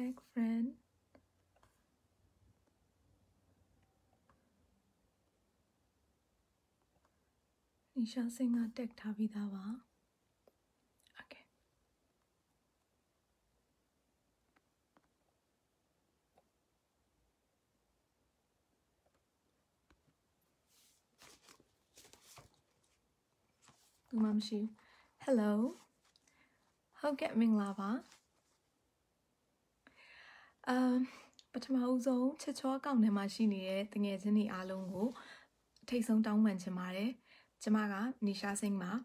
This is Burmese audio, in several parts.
tag friend. Nisha Singh tag Thavidava. Okay. Gumamshi. Hello. How get Ming Lava? But my own Chichua Gam Machine, the Gazini Alongo, take some down when Chamare, Chamaga, Nisha Singh Ma,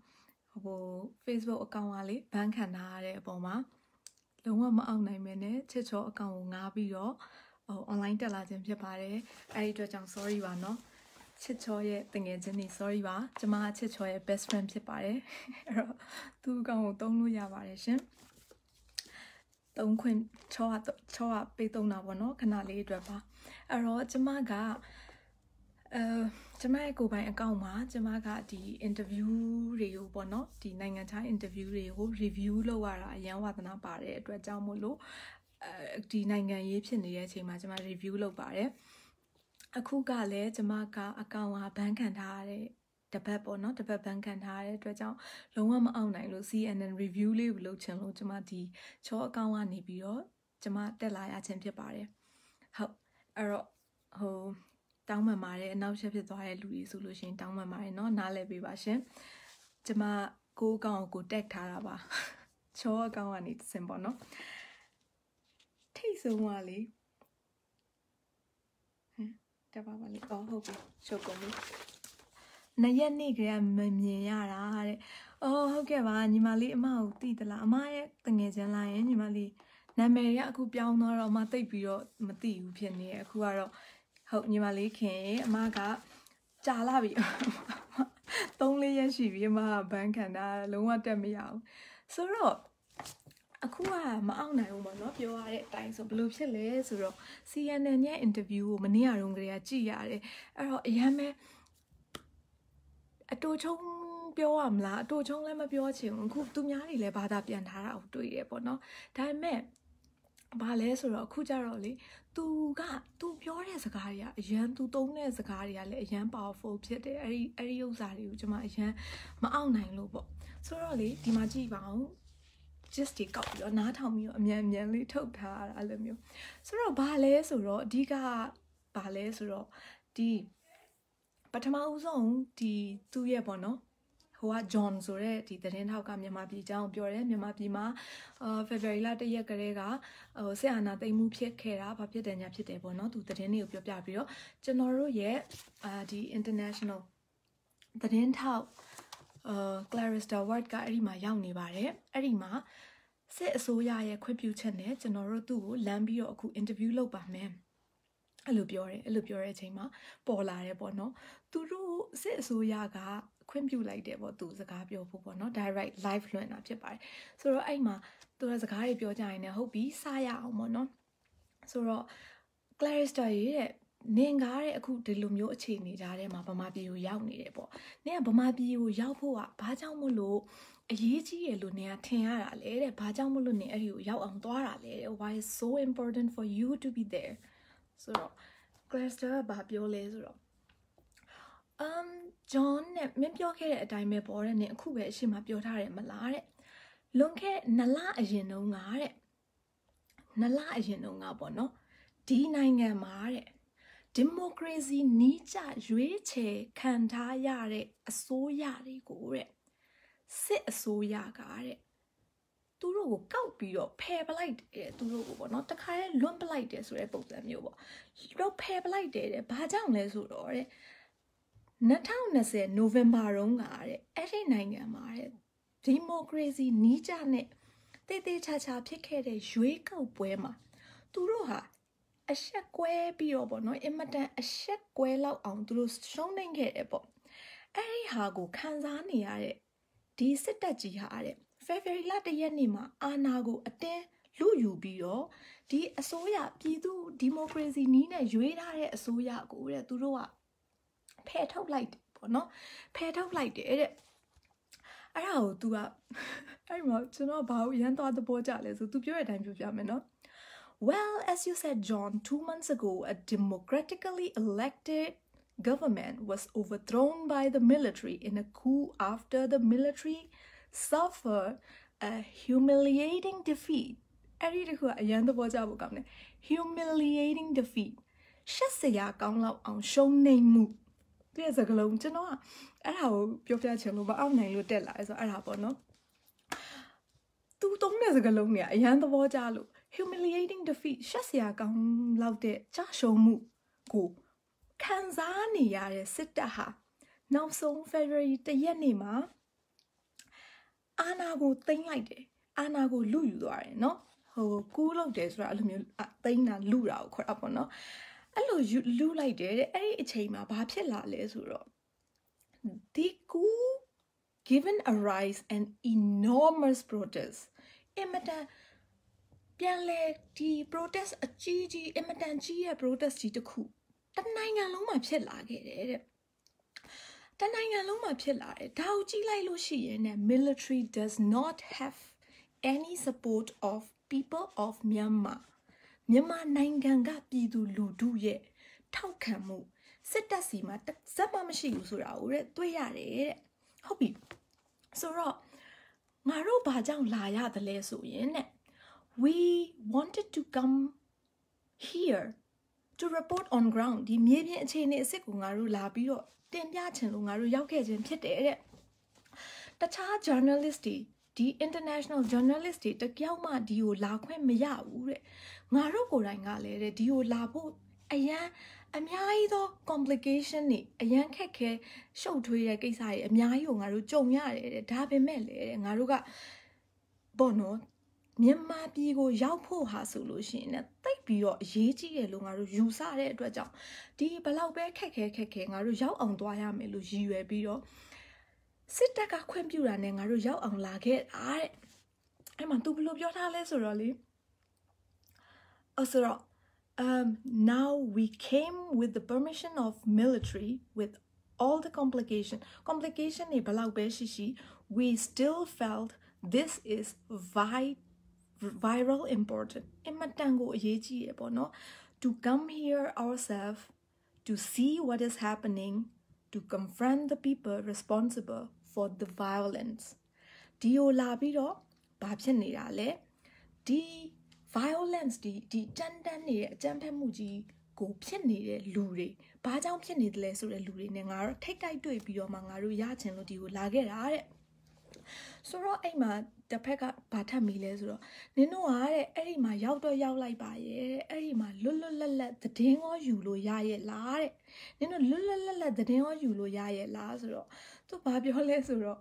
Facebook account Ali, Bank and Hare Boma, Loma Mauna Minute, Chicho account Nabio, or online Telazim Japare, I sorry, Vano. Chichoye Tangazini, sorry, va, Jama Chichoye best friend Pipare, two go don't know Yavaration. Don't quit choa Pitona Wano, Canali Drapa. A raw Jamaga Jamago by a Gauma, Jamaga the interview Rio Bono, the Nangata interview Rio, review Loara, Yawatana Bare, Dwajamulo, the Nanga Yipin, the Yachima review Lo Bare. A Kugale, Jamaica, a Gawa, Bank and Hare, the pep or not the pep bank and Hare, Dwajam, Loma Auna, Lucy, and then review Live Luchan, Jamati, Cho Gawa Nibio, Jamat Delaya Tempare. How, ho, down my mare, and now she is why Louis solution down my mare, no, Nale Bibashe, Jama go go deck Taraba, Cho Gawa need symbol, no? Taste a wally. Oh, okay. Chocolate. Nayani Graham Yara. Oh, okay, Nimali Mouth, Titala, my Tangajan Lion, Nimali. Namaria could be on or Mate Pio, Mati, Piania, Kuaro, Hope Nimali K, Maga, Jalabi. Only a shivima bank and Loma Demiao. So, Akua, Mauna, not your times of blue chills, or CCN interview, Mania Ungria Giare, Yame. A tochong Bioamla, tochong lema bioching, cook to Yari le bada piantara out to ye, but no time me. Bales or Kujaroli, to ga, to pure as a caria, yan to tone as a caria, yan powerful pit, Ariosari, Jama, yan, Mauna lobo. So, really, Dimaji vow. Just take up your not tell me a merely told her, I love you. So, bales or diga bales or di but my own the 2 year bono who are John's already, the then how come you might be down pure and you might be ma February latter year carega or say another move care up a pit and yapit bono to the ten of your babio. General yet the international the then how Clarista word got Erima Yauni bare, Erima said so ya equip you tenet and or do Lambio who interview low by me. A lupure chema, Polare bono, to do said so yaga, quimpu like that what do the capio popono, direct live learn up your by. So Aima, to as a caribio dine, hobby, saya mono. So Clarista ye. Nengare a cook de lumio chini, Jare Mapamabi, Yauni, near Bamabi, Yapoa, Pajamulo, a yeji lunea tiara, lady, Pajamulu near you, Yaw Andora, lady, why it's so important for you to be there. So, Glaster Babio Lazaro. John, maybe okay at time board and a coupe, she might be tired malare. Lunke Nala as you know, Nala as you know, Nabono, D9 mare. Democracy Nija Jueche Kanta Yare a so yari gore. Sit a so yagare. Turo Gaupio, paper light, Turo, not the kind of lump light as rebel them you. No paper light, Bajang lesure. Natown said November ongare, every nine mare. Democracy Nija ne. They chacha take a Jueco poema. Turoha. A shakwe biobo no imata a shakwe lao on those shoning headable. A hago kanzani are. Di setaji hare. Very latte yanima, anago a te, lu bio. Di asoya pidu democracy nina juera asoya go to roa. Pet out light, no? Pet out light it. Arrow to up. I'm not to know about yan thought the boja, so to pure time to jamino. Well, as you said, John, 2 months ago, a democratically elected government was overthrown by the military in a coup after the military suffered a humiliating defeat. Humiliating defeat. ရှက်စရာကောင်းလောက်အောင်ရှုံးနိမ့်မှုဒီစကားလုံးကျွန်တော်ကအဲ့ဒါကိုပြောပြချင်လို့မအောင်နိုင်လို့တက်လာဆိုအဲ့ဒါပေါ့နော်သူသုံးတဲ့စကားလုံးတွေကအရန်သဘောကျလို့ humiliating defeat ရှက်စရာကောင်းလောက်တဲ့ကြာရှုံးမှုကိုခံစားနေရတဲ့စစ်တပ်ဟာနောက်ဆုံး February 1 ရက်နေ့မှာအာဏာကိုသိမ်းလိုက်တယ်အာဏာကိုလုယူသွားတယ်နော်ဟိုကူးလုပ်တယ်ဆိုတာအဲ့လိုမျိုးသိမ်းတာလုတာကိုခေါ်တာပေါ့နော်အဲ့လိုလူလိုက်တယ်တဲ့အဲ့ဒီအချိန်မှာဘာဖြစ်လာလဲဆိုတော့ the coup given a rise an enormous protest အင်မတန်ပြန်လဲဒီ protest အကြီးကြီးအင်မတန်ကြီးရဲ့ protest ကြီးတစ်ခုတနိုင်ငံလုံးမှာဖြစ်လာခဲ့တယ်တဲ့တနိုင်ငံလုံးမှာဖြစ်လာတယ်ဒါကိုကြည့်လိုက်လို့ရှိရင်ね military does not have any support of people of Myanmarမြန်မာနိုင်ငံကပြည်သူလူထုရဲ့ထောက်ခံမှုစစ်တပ်စီမှာတစ်စက်မှမရှိဘူးဆိုတာကိုတွေ့ရတယ်တဲ့ဟုတ်ပြီဆိုတော့ငါတို့ဘာကြောင့်လာရတယ်လဲဆိုရင်တဲ့ we wanted to come here to report on ground ဒီမြေပြင်အခြေအနေအစ်စ်ကိုငါတို့လာပြီးတော့တင်ပြချင်လို့ငါတို့ရောက်ခဲ့ခြင်းဖြစ်တယ်တဲ့တခြား journalist တွေဒီ international journalist တွေတကြောက်မှဒီကိုလာခွင့်မရဘူးတဲ့ငါတို့ကိုယ်တိုင်ကလည်းတဲ့ဒီကိုလာဖို့အများကြီးသော complication တွေအရန်ခက်ခဲရှုပ်ထွေးတဲ့ကိစ္စတွေအများကြီးကိုငါတို့ကြုံရတယ်တဲ့ဒါပေမဲ့လည်းတဲ့ငါတို့ကပေါ့နော်မြန်မာပြည်ကိုရောက်ဖို့ဟာဆိုလို့ရှိရင်တိတ်ပြီးတော့အရေးကြီးတယ်လို့ငါတို့ယူဆတဲ့အတွက်ကြောင့်ဒီဘလောက်ပဲခက်ခဲငါတို့ရောက်အောင်သွားရမယ်လို့ရည်ရွယ်ပြီးတော့စစ်တပ်ကခွင့်ပြုတာနဲ့ငါတို့ရောက်အောင်လာခဲ့တာတဲ့အဲ့မှာသူဘယ်လိုပြောထားလဲဆိုတော့လေဆိုတော့now we came with the permission of military with all the complication တွေဘလောက်ပဲရှိ we still felt this is viral important အမတန်ကိုအရေးကြီးရပေါ့နော် to come here ourselves to see what is happening to confront the people responsible for the violence ဒီကိုလာပြီးတော့ဘာဖြစ်နေတာလဲဒီ violence ဒီတန်းနေတဲ့အကြမ်းဖက်မှုကြီးကိုဖြစ်နေတဲ့လူတွေဘာကြောင့်ဖြစ်နေတယ်လဲဆိုတဲ့လူတွေနဲ့ငါတို့ထိတ်တိုက်တွေ့ပြီးတော့မှငါတို့ရချင်လို့ဒီကိုလာခဲ့တာတဲ့ဆိုတော့အဲ့မှာတစ်ဖက်ကဘာထပ်မိလဲဆိုတော့နင်တို့ကတဲ့အဲ့ဒီမှာရောက်တော့ရောက်လိုက်ပါရဲ့အဲ့ဒီမှာလွတ်လပ်သတင်းရောယူလို့ရရဲ့လားတဲ့နင်တို့လွတ်လပ်သတင်းရောယူလို့ရရဲ့လားဆိုတော့သူဘာပြောလဲဆိုတော့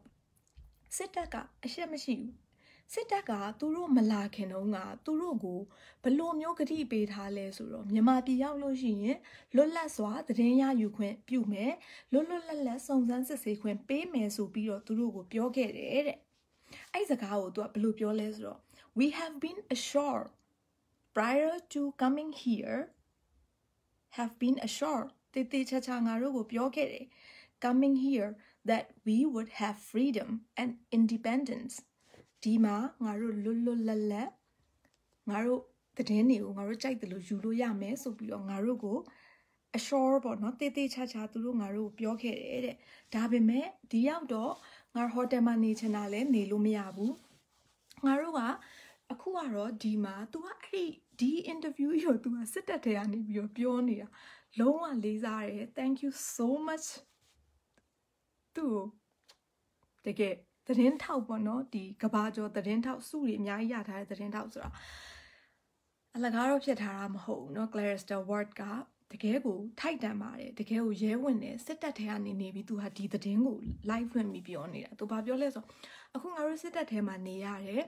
စစ်တပ်ကအရှက်မရှိဘူးစစ်တပ်ကသူတို့မလာခင်တုန်းကသူတို့ကိုဘလို့မျိုးဂတိပေးထားလဲဆိုတော့မြန်မာပြည်ရောက်လို့ရှိရင်လွတ်လပ်စွာသတင်းရယူခွင့်ပြုမယ်လွတ်လပ်စုံစမ်းစစ်ဆေးခွင့်ပေးမယ်ဆိုပြီးတော့သူတို့ကိုပြောခဲ့တယ်တဲ့အဲ့စကားကိုသူကဘလို့ပြောလဲဆိုတော့ we have been assured prior to coming here have been assured တေချာငါတို့ကိုပြောခဲ့တယ် coming here that we would have freedom and independence ဒီမှာငါတို့လွတ်လပ်ငါတို့သတင်းတွေကိုငါတို့ကြိုက်တယ်လို့ယူလို့ရမယ်ဆိုပြီးတော့ငါတို့ကို assure ပေါ့နော်တေချာသူတို့ငါတို့ပြောခဲ့တယ်တဲ့ဒါပေမဲ့ဒီရောက်တော့ငါဟိုတယ်မှာနေချင်တာလဲနေလို့မရဘူးငါတို့ကအခုကတော့ဒီမှာ तू ကအဲ့ဒီ interview ကို तू ကစစ်တပ်ထဲကနေပြီးတော့ပြောနေတာလုံးဝလေးစားတယ် thank you so much သူတကယ်သတင်းထောက်ပေါ့နော်ဒီကဘာကျော်သတင်းထောက်စုတွေအများကြီးရထားတဲ့သတင်းထောက်ဆိုတာအလကားတော့ဖြစ်ထားတာမဟုတ်ဘူးเนาะ Clarissa Ward ကတကယ်ကိုထိုက်တန်ပါတယ်တကယ်ကိုရဲဝင်တယ်စစ်တပ်ထဲကနေနေပြီးသူဟာဒီသတင်းကို live ဝင်ပြီးပြောနေတာသူဘာပြောလဲဆိုအခုငါတို့စစ်တပ်ထဲမှာနေရတယ်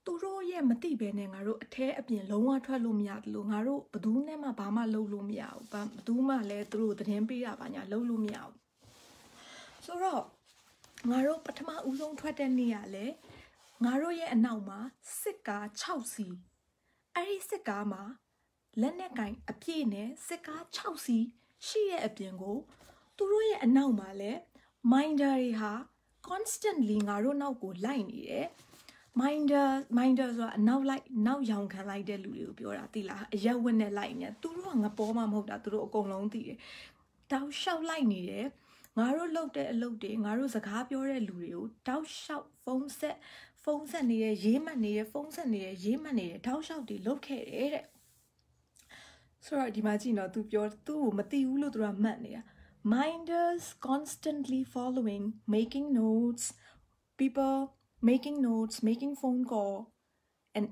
သူတို့ရဲ့မသိဘဲနဲ့ငါတို့အထဲအပြင်လုံးဝထွက်လို့မရတယ်လို့ငါတို့ဘယ်သူနဲ့မှဘာမှလုပ်လို့မရဘူးဘယ်သူမှလည်းသူတို့သတင်းပေးတာဘာညာလုပ်လို့မရဘူးဆိုတော့ငါတို့ပထမဦးဆုံးထွက်တဲ့နေ့ကလည်းငါတို့ရဲ့အနောက်မှာစစ်ကား6စီးအဲ့ဒီစစ်ကားမှာလက်နက်ကင်အပြည့်နဲ့စစ်ကား6စီးရှိတဲ့အပြင်ကိုသူတို့ရဲ့အနောက်မှာလည်း minder တွေဟာ constantly ငါတို့နောက်ကိုလိုက်နေတယ် minder ဆိုတာနောက်ရောင်ခံလိုက်တဲ့လူတွေကိုပြောတာသိလားအရက်ဝက်နဲ့လိုက်နေသူတို့ကငပေါ်မှမဟုတ်တာသူတို့အကုန်လုံးသိတယ်တောက်လျှောက်လိုက်နေတယ်ငါတို့လုပ်တဲ့အလုပ်တွေငါတို့စကားပြောတဲ့လူတွေကိုတောက်လျှောက်ဖုန်းဆက်နေတယ်ရေးမှတ်နေတယ်ဖုန်းဆက်နေတယ်ရေးမှတ်နေတယ်တောက်လျှောက်တွေလုပ်ခဲ့တယ်တဲ့ဆိုတော့ဒီမှာကြည့်နော်သူပြောသူ့ကိုမသိဘူးလို့သူကမှတ်နေတာ minders constantly following making notes people making notes making phone call and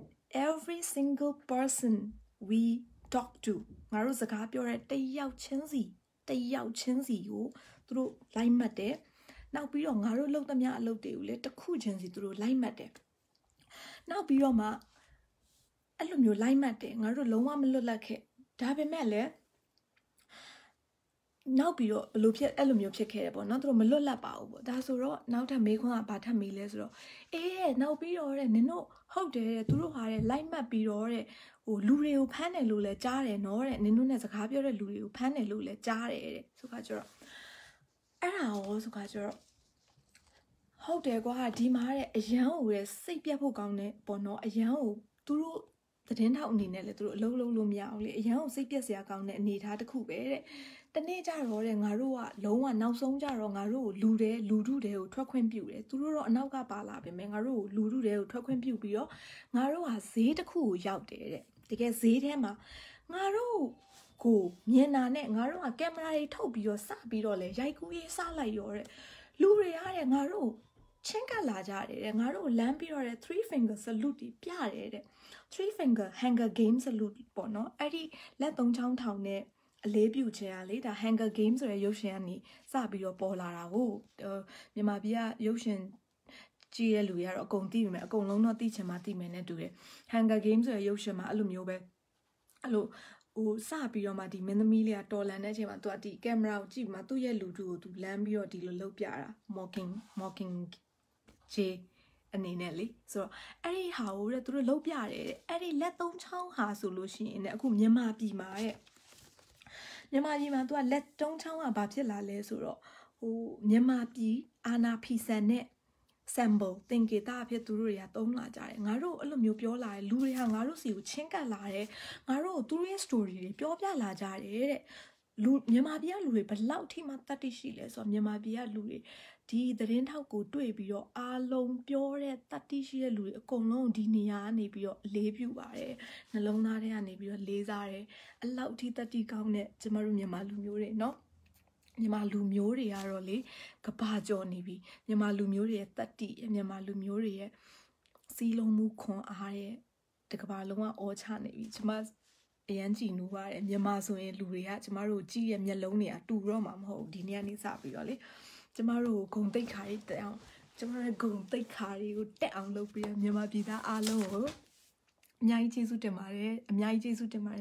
every single person we talk to ငါတို့စကားပြောတဲ့တယောက်ချင်းစီကိုသူတို့လိုက်မှတ်တယ်နောက်ပြီးတော့ငါတို့လုပ်သမျှအလုပ်တွေကိုလည်းတစ်ခုချင်းစီသူတို့လိုက်မှတ်တယ်နောက်ပြီးတော့မှအဲ့လိုမျိုးလိုက်မှတ်တယ်ငါတို့လုံးဝမလွတ်လပ်ခဲ့ဒါပေမဲ့လည်းနောက်ပြီးတော့ဘလို့ဖြစ်အဲ့လိုမျိုးဖြစ်ခဲ့တယ်ပေါ့နော်သူတို့မလွတ်လပ်ပါဘူးပေါ့ဒါဆိုတော့နောက်ထပ်မေးခွန်းကဘာထပ်မေးလဲဆိုတော့နောက်ပြီးတော့တဲ့နင်တို့ဟုတ်တယ်တဲ့သူတို့ဟာတဲ့လိုက်မှတ်ပြီးတော့တဲ့ဟိုလူတွေကိုဖမ်းတယ်လို့လည်းကြားတယ်နော်တဲ့နင်တို့နဲ့စကားပြောတဲ့လူတွေကိုဖမ်းတယ်လို့လည်းကြားတယ်တဲ့ဆိုခါကျတော့အဲ့ဒါရောဆိုခါကျတော့ဟုတ်တယ်ကွာဒီမှာတဲ့အရန်ကိုတဲ့စိတ်ပြတ်ဖို့ကောင်းတယ်ပေါ့နော်အရန်ကိုသူတို့သတင်းထောက်အနေနဲ့လည်းသူတို့အလုံးလုံးလို့မရအောင်လေအရန်ကိုစိတ်ပြက်စရာကောင်းတဲ့အနေအထားတစ်ခုပဲတဲ့တနေ့ကြတော့တဲ့ငါတို့ကလုံးဝနောက်ဆုံးကြတော့ငါတို့ကိုလူထုတွေကိုထွက်ခွင့်ပြုတယ်သူတို့တော့အနောက်ကပါလာပြီမယ်ငါတို့ကိုလူထုတွေကိုထွက်ခွင့်ပြုပြီးတော့ငါတို့ဟာဈေးတစ်ခုကိုရောက်တယ်တဲ့တကယ်ဈေးထဲမှာငါတို့ကိုမြင်တာနဲ့ငါတို့ကကင်မရာတွေထုတ်ပြီးတော့စပြီးတော့လဲရိုက်ကူးရေးစလိုက်ရောတဲ့လူတွေရတဲ့ငါတို့ချင်းကလာကြတယ်တဲ့ငါတို့လမ်းပြီးတော့တဲ့3 finger salute တွေပြတယ်တဲ့3 finger Hunger Games salute ပေါ့နော်အဲ့ဒီလက်သုံးချောင်းထောင်နဲ့အလေးပြုခြင်းอ่ะလေဒါ Hunger Games ဆိုတဲ့ရုပ်ရှင်ကနေစပြီးတော့ပေါ်လာတာကိုမြန်မာပြည်ကရုပ်ရှင်ကြည့်ရလူတွေကတော့အကုန်သိပြီမယ်အကုန်လုံးတော့သိချင်မှသိမယ်နဲ့တူတယ် Hunger Games ဆိုတဲ့ရုပ်ရှင်မှာအဲ့လိုမျိုးပဲအဲ့လိုဟိုစပြီးတော့မှဒီမင်းသမီးလေးကတော်လန်တဲ့အချိန်မှာသူကဒီကင်မရာကိုကြည့်ပြီးမှသူ့ရဲ့လူထုကိုသူလမ်းပြီးတော့ဒီလိုလုပ်ပြတာ mocking J အနေနဲ့လေဆိုတော့အဲ့ဒီဟာကိုတဲ့သူတို့လုပ်ပြတယ်တဲ့အဲ့ဒီလက်သုံးချောင်းဟာဆိုလို့ရှိရင်အခုမြန်မာပြည်မှာတဲ့မြန်မာပြည်မှာသူကလက်သုံးချောင်းကဘာဖြစ်လာလဲဆိုတော့ဟိုမြန်မာပြည်အာနာဖီဆန်နဲ့ sample သင်္ကေတအဖြစ်သူတို့တွေကသုံးလာကြတယ်ငါတို့အဲ့လိုမျိုးပြောလာတယ်လူတွေဟာငါတို့စီကိုချင်းကပ်လာတယ်ငါတို့သူတို့ရဲ့ story တွေပြောပြလာကြတယ်တဲ့လူမြန်မာပြည်ကလူတွေဘလောက်ထိမှတတ်သိရှိလဲဆိုတော့မြန်မာပြည်ကလူတွေဒီသတင်းထောက်ကိုတွေ့ပြီးတော့အားလုံးပြောတဲ့တတ်သိရှိတဲ့လူတွေအကုန်လုံးဒီနေရာကနေပြီးတော့အလေးပြုပါတယ်နှလုံးသားထဲကနေပြီးတော့လေးစားတယ်အလောက်ထိတတ်သိကောင်းတဲ့ကျမတို့မြန်မာလူမျိုးတွေเนาะမြန်မာလူမျိုးတွေကတော့လေကဘာကျော်နေပြီမြန်မာလူမျိုးတွေရဲ့တတ်သိမြန်မာလူမျိုးတွေရဲ့စီးလုံးမှုခွန်အားရဲ့တကဘာလုံးကအောချနေပြီကျမအရန်ကြည်နူးပါတယ်မြန်မာဆိုရင်လူတွေကကျမတို့ကြည့်ရဲ့မျက်လုံးတွေကတူတော့မှာမဟုတ်ဒီနေ့ကနေစပြီးတော့လေကျမတို့ဂုံတိတ်ခါတွေတက်အောင်ကျမတို့ဂုံတိတ်ခါတွေကိုတက်အောင်လုပ်ပြီးတော့မြန်မာပြည်သားအားလုံးကိုအများကြီးကျေးဇူးတင်ပါတယ်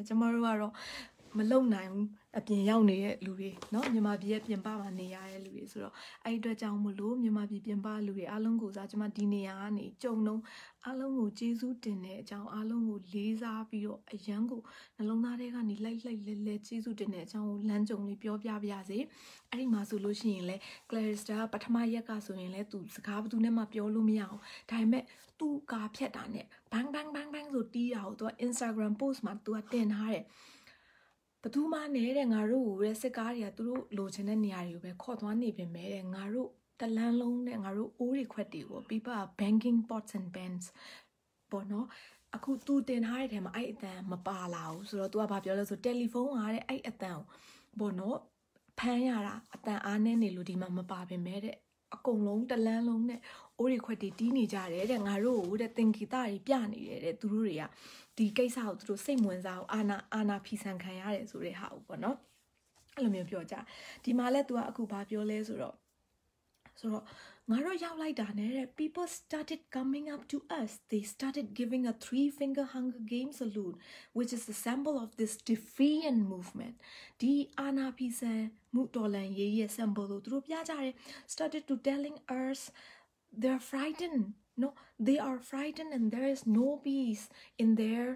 ကျမတို့ကတော့မလုံနိုင်ဘူးအပြင်ရောက်နေတဲ့လူတွေเนาะမြန်မာပြည်ရဲ့ပြင်ပမှာနေရတဲ့လူတွေဆိုတော့အဲ့ဒီအတွက်ကြောင့်မလို့မြန်မာပြည်ပြင်ပလူတွေအားလုံးကိုစားကျမဒီနေရာကနေကြုံတော့အားလုံးကိုကျေးဇူးတင်တဲ့အကြောင်းအားလုံးကိုလေးစားပြီးတော့အရန်ကိုနှလုံးသားထဲကနေလိုက်လဲကျေးဇူးတင်တဲ့အကြောင်းကိုလမ်းကြုံလေးပြောပြပါရစေအဲ့ဒီမှာဆိုလို့ရှိရင်လဲ Clarista ပထမရက်ကဆိုရင်လဲသူစကားဘယ်သူနဲ့မှပြောလို့မရအောင်ဒါပေမဲ့သူကားဖြတ်တာနဲ့ bangဆိုတီးတာကိုသူက Instagram post မှာသူကတင်ထားတယ်ဘသူမှနေတဲ့ငါတို့ကိုစစ်ကားတွေကသူတို့လိုချင်တဲ့နေရာတွေကိုပဲခေါ်သွားနေပြင်မဲ့တဲ့ငါတို့တလန်းလုံးနဲ့ငါတို့အိုးတွေခွက်တွေကို people are banging pots and pans ပေါ့နော်အခုသူတင်ထားတဲ့ထဲမှာအဲ့အတန်မပါလာဘူးဆိုတော့ तू ကဘာပြောလဲဆိုတယ်လီဖုန်းကတဲ့အဲ့အတန်ပေါ့နော်ဖမ်းရတာအတန်အားနေနေလို့ဒီမှာမပါပြင်မဲ့တဲ့အကုန်လုံးတလန်းလုံးနဲ့အိုးတွေခွက်တွေတီးနေကြတယ်တဲ့ငါတို့ကိုတဲ့သင်္ကေတတွေပြနေတယ်တဲ့သူတို့တွေကဒီကိစ္စကိုသူတို့စိတ်ဝင်စားအောင်အာနာဖီဆန်ခံရတယ်ဆိုတဲ့ဟာကိုပေါ့နော်အဲ့လိုမျိုးပြောကြဒီမှာလဲ तू ကအခုဘာပြောလဲဆိုတော့ငါတို့ရောက်လိုက်တာနဲ့တဲ့ people started coming up to us they started giving a 3-finger Hunger Games salute which is a symbol of this defiant movement ဒီအာနာဖီဆန်မှုတော်လှန်ရေးရဲ့ symbol ကိုသူတို့ပြကြတယ် started to telling us they're frightened no they are frightened and there is no peace in their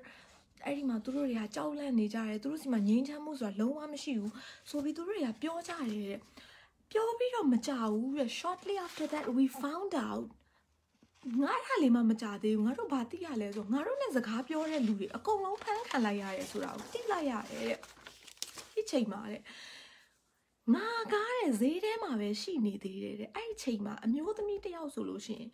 အဲ့ဒီမှာသူတို့တွေကကြောက်လန့်နေကြတယ်သူတို့စီမှာငြိမ်းချမ်းမှုဆိုတာလုံးဝမရှိဘူးဆိုပြီးသူတို့တွေကပြောကြတယ်တဲ့ပြောပြီးတော့မကြဘူးတဲ့ shortly after that we found out ngara le ma cha de ngaro ba ti ya le so ngaro ne saka pyo de lu de a kong long phan khan lai ya de so da ti lai ya de di chain ma de ngàကားတဲ့ဈေးထဲမှာပဲရှိနေသေးတယ်တဲ့အဲ့ဒီချိန်မှာအမျိုးသမီးတယောက်ဆိုလို့ရှိရင်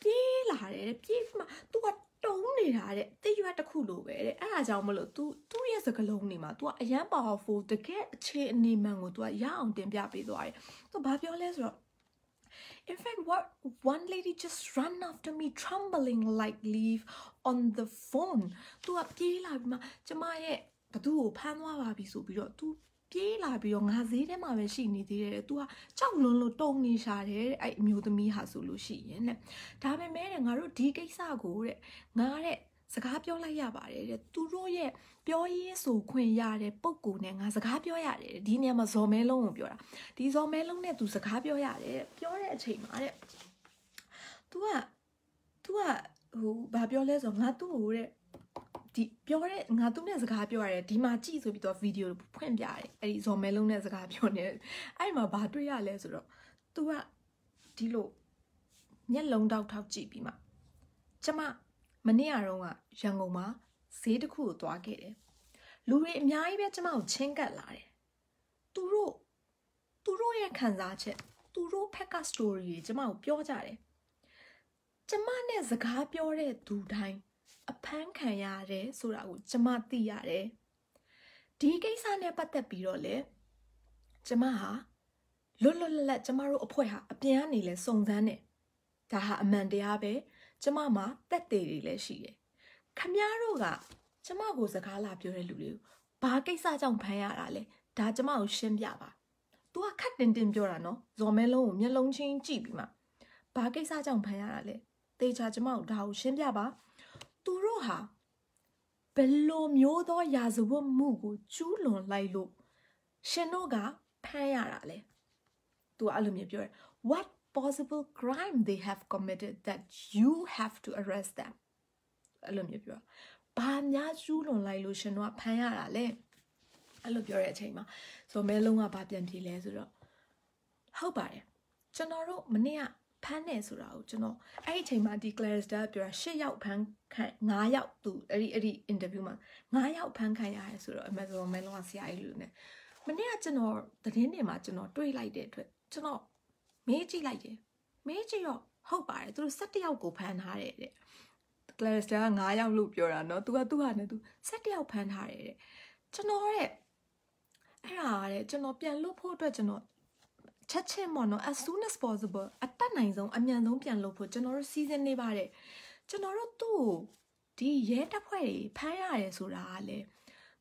ပြေးလာတယ်ပြေးမှ तू ကတုံးနေတာတဲ့တိရွက်တစ်ခုလိုပဲတဲ့အဲ့ဒါကြောင့်မလို့ तू ရဲ့စကလုံးနေမှာ तू ကအရန် powerful တကယ်အခြေအနေမှန်ကို तू ကရအောင်တင်ပြပေးသွားတယ် तू ဘာပြောလဲဆိုတော့ in fact what one lady just ran after me trembling like leaf on the phone तू ကပြေးလာပြီးမှကျမရဲ့ဘသူ့ကိုဖမ်းသွားပါပြီဆိုပြီးတော့ तूပြေးလာပြီးတော့ငါဈေးထဲမှာပဲရှိနေသေးတယ် तू ကကြောက်လွန်းလို့တုံနေရှာတယ်တဲ့အဲ့အမျိုးသမီးဟာဆိုလို့ရှိရင်တဲ့ဒါပေမဲ့တဲ့ငါတို့ဒီကိစ္စကိုတဲ့ငါတဲ့စကားပြောလိုက်ရပါတယ်တဲ့သူတို့ရဲ့ပြောရေးဆိုခွင့်ရတဲ့ပုံကိုနဲ့ငါစကားပြောရတယ်ဒီနေရာမှာဇော်မဲလုံးကိုပြောတာဒီဇော်မဲလုံးနဲ့ तू စကားပြောရတယ်ပြောတဲ့အချိန်မှာတဲ့ तू ကဟိုဘာပြောလဲဆိုငါသူ့ကိုတဲ့ဒီပြောတဲ့ငါသူနဲ့စကားပြောရတယ်ဒီမှာကြည့်ဆိုပြီးတော့ဗီဒီယိုဖွင့်ပြတယ်အဲ့ဒီဇော်မဲလုံးနဲ့စကားပြောနေအဲ့မှာဘာတွေ့ရလဲဆိုတော့ तू ကဒီလိုမျက်လုံးတောက်ထောက်ကြည့်ပြီးမှကျမမနေ့ကတော့ရန်ကုန်မှာဈေးတစ်ခုကိုသွားခဲ့တယ်လူတွေအများကြီးပဲကျမကိုချင်းကပ်လာတယ်သူတို့ရဲ့ခံစားချက်သူတို့ဖက်က story တွေကျမကိုပြောကြတယ်ကျမနဲ့စကားပြောတဲ့သူတိုင်းအဖမ်းခံရတယ်ဆိုတာကိုကျမသိရတယ်ဒီကိစ္စနဲ့ပတ်သက်ပြီးတော့လေကျမဟာလွတ်လပ်ကျမတို့အဖွဲ့ဟာအပြင်ကနေလဲစုံစမ်းတယ်ဒါဟာအမှန်တရားပဲကျမမှာတက်သေးတွေလည်းရှိတယ်ခမည်းတော်ကကျမကိုစကားလာပြောတဲ့လူတွေကိုဘာကိစ္စကြောင့်ဖမ်းရတာလဲဒါကျမကိုရှင်းပြပါ तू ကခက်တင်ပြောတာနော်ဇော်မဲလုံးကိုမျက်လုံးချင်းကြည့်ပြီးမှဘာကိစ္စကြောင့်ဖမ်းရတာလဲတေချာကျမကိုဒါကိုရှင်းပြပါသူတို့ဟာဘယ်လိုမျိုးသောရာဇဝတ်မှုကိုကျူးလွန်လိုက်လို့ရှင်တို့ကဖမ်းရတာလဲ तू အဲ့လိုမျိုးပြောတယ် what possible crime they have committed that you have to arrest them အဲ့လိုမျိုးပြောဘာများကျူးလွန်လိုက်လို့ရှင်တို့ကဖမ်းရတာလဲအဲ့လိုပြောတဲ့အချိန်မှာဇော်မဲလုံးကဘာပြန်ပြေလဲဆိုတော့ဟုတ်ပါတယ်ကျွန်တော်တို့မနေ့ကဖမ်းနေဆိုတာကိုကျွန်တော်အဲ့ဒီအချိန်မှာဒီ Clarister ပြောတာ10ယောက်ဖမ်းခံ9ယောက်သူအဲ့ဒီ interview မှာ9ယောက်ဖမ်းခံရတယ်ဆိုတော့ Amazon မဲလုံးကဆရာကြီးလူနဲ့မနေ့ကကျွန်တော်သတင်းတွေမှာကျွန်တော်တွေ့လိုက်တဲ့အတွက်ကျွန်တော်မေးကြည့်လိုက်တယ်မေးကြည့်တော့ဟုတ်ပါတယ်သူတို့17ယောက်ကိုဖမ်းထားတယ်တဲ့ Clarister က9ယောက်လို့ပြောတာเนาะသူဟာနဲ့သူ17ယောက်ဖမ်းထားတယ်တဲ့ကျွန်တော်တဲ့အဲ့ဒါတဲ့ကျွန်တော်ပြန်လွတ်ဖို့အတွက်ကျွန်တော်ချက်ချင်းပေါ့နော် as soon as possible အတက်နိုင်ဆုံးအမြန်ဆုံးပြန်လုပ်ဖို့ကျွန်တော်တို့စီစဉ်နေပါတယ်ကျွန်တော်တို့သူ့ဒီရဲတပ်ဖွဲ့တွေဖမ်းရတယ်ဆိုတာကလေ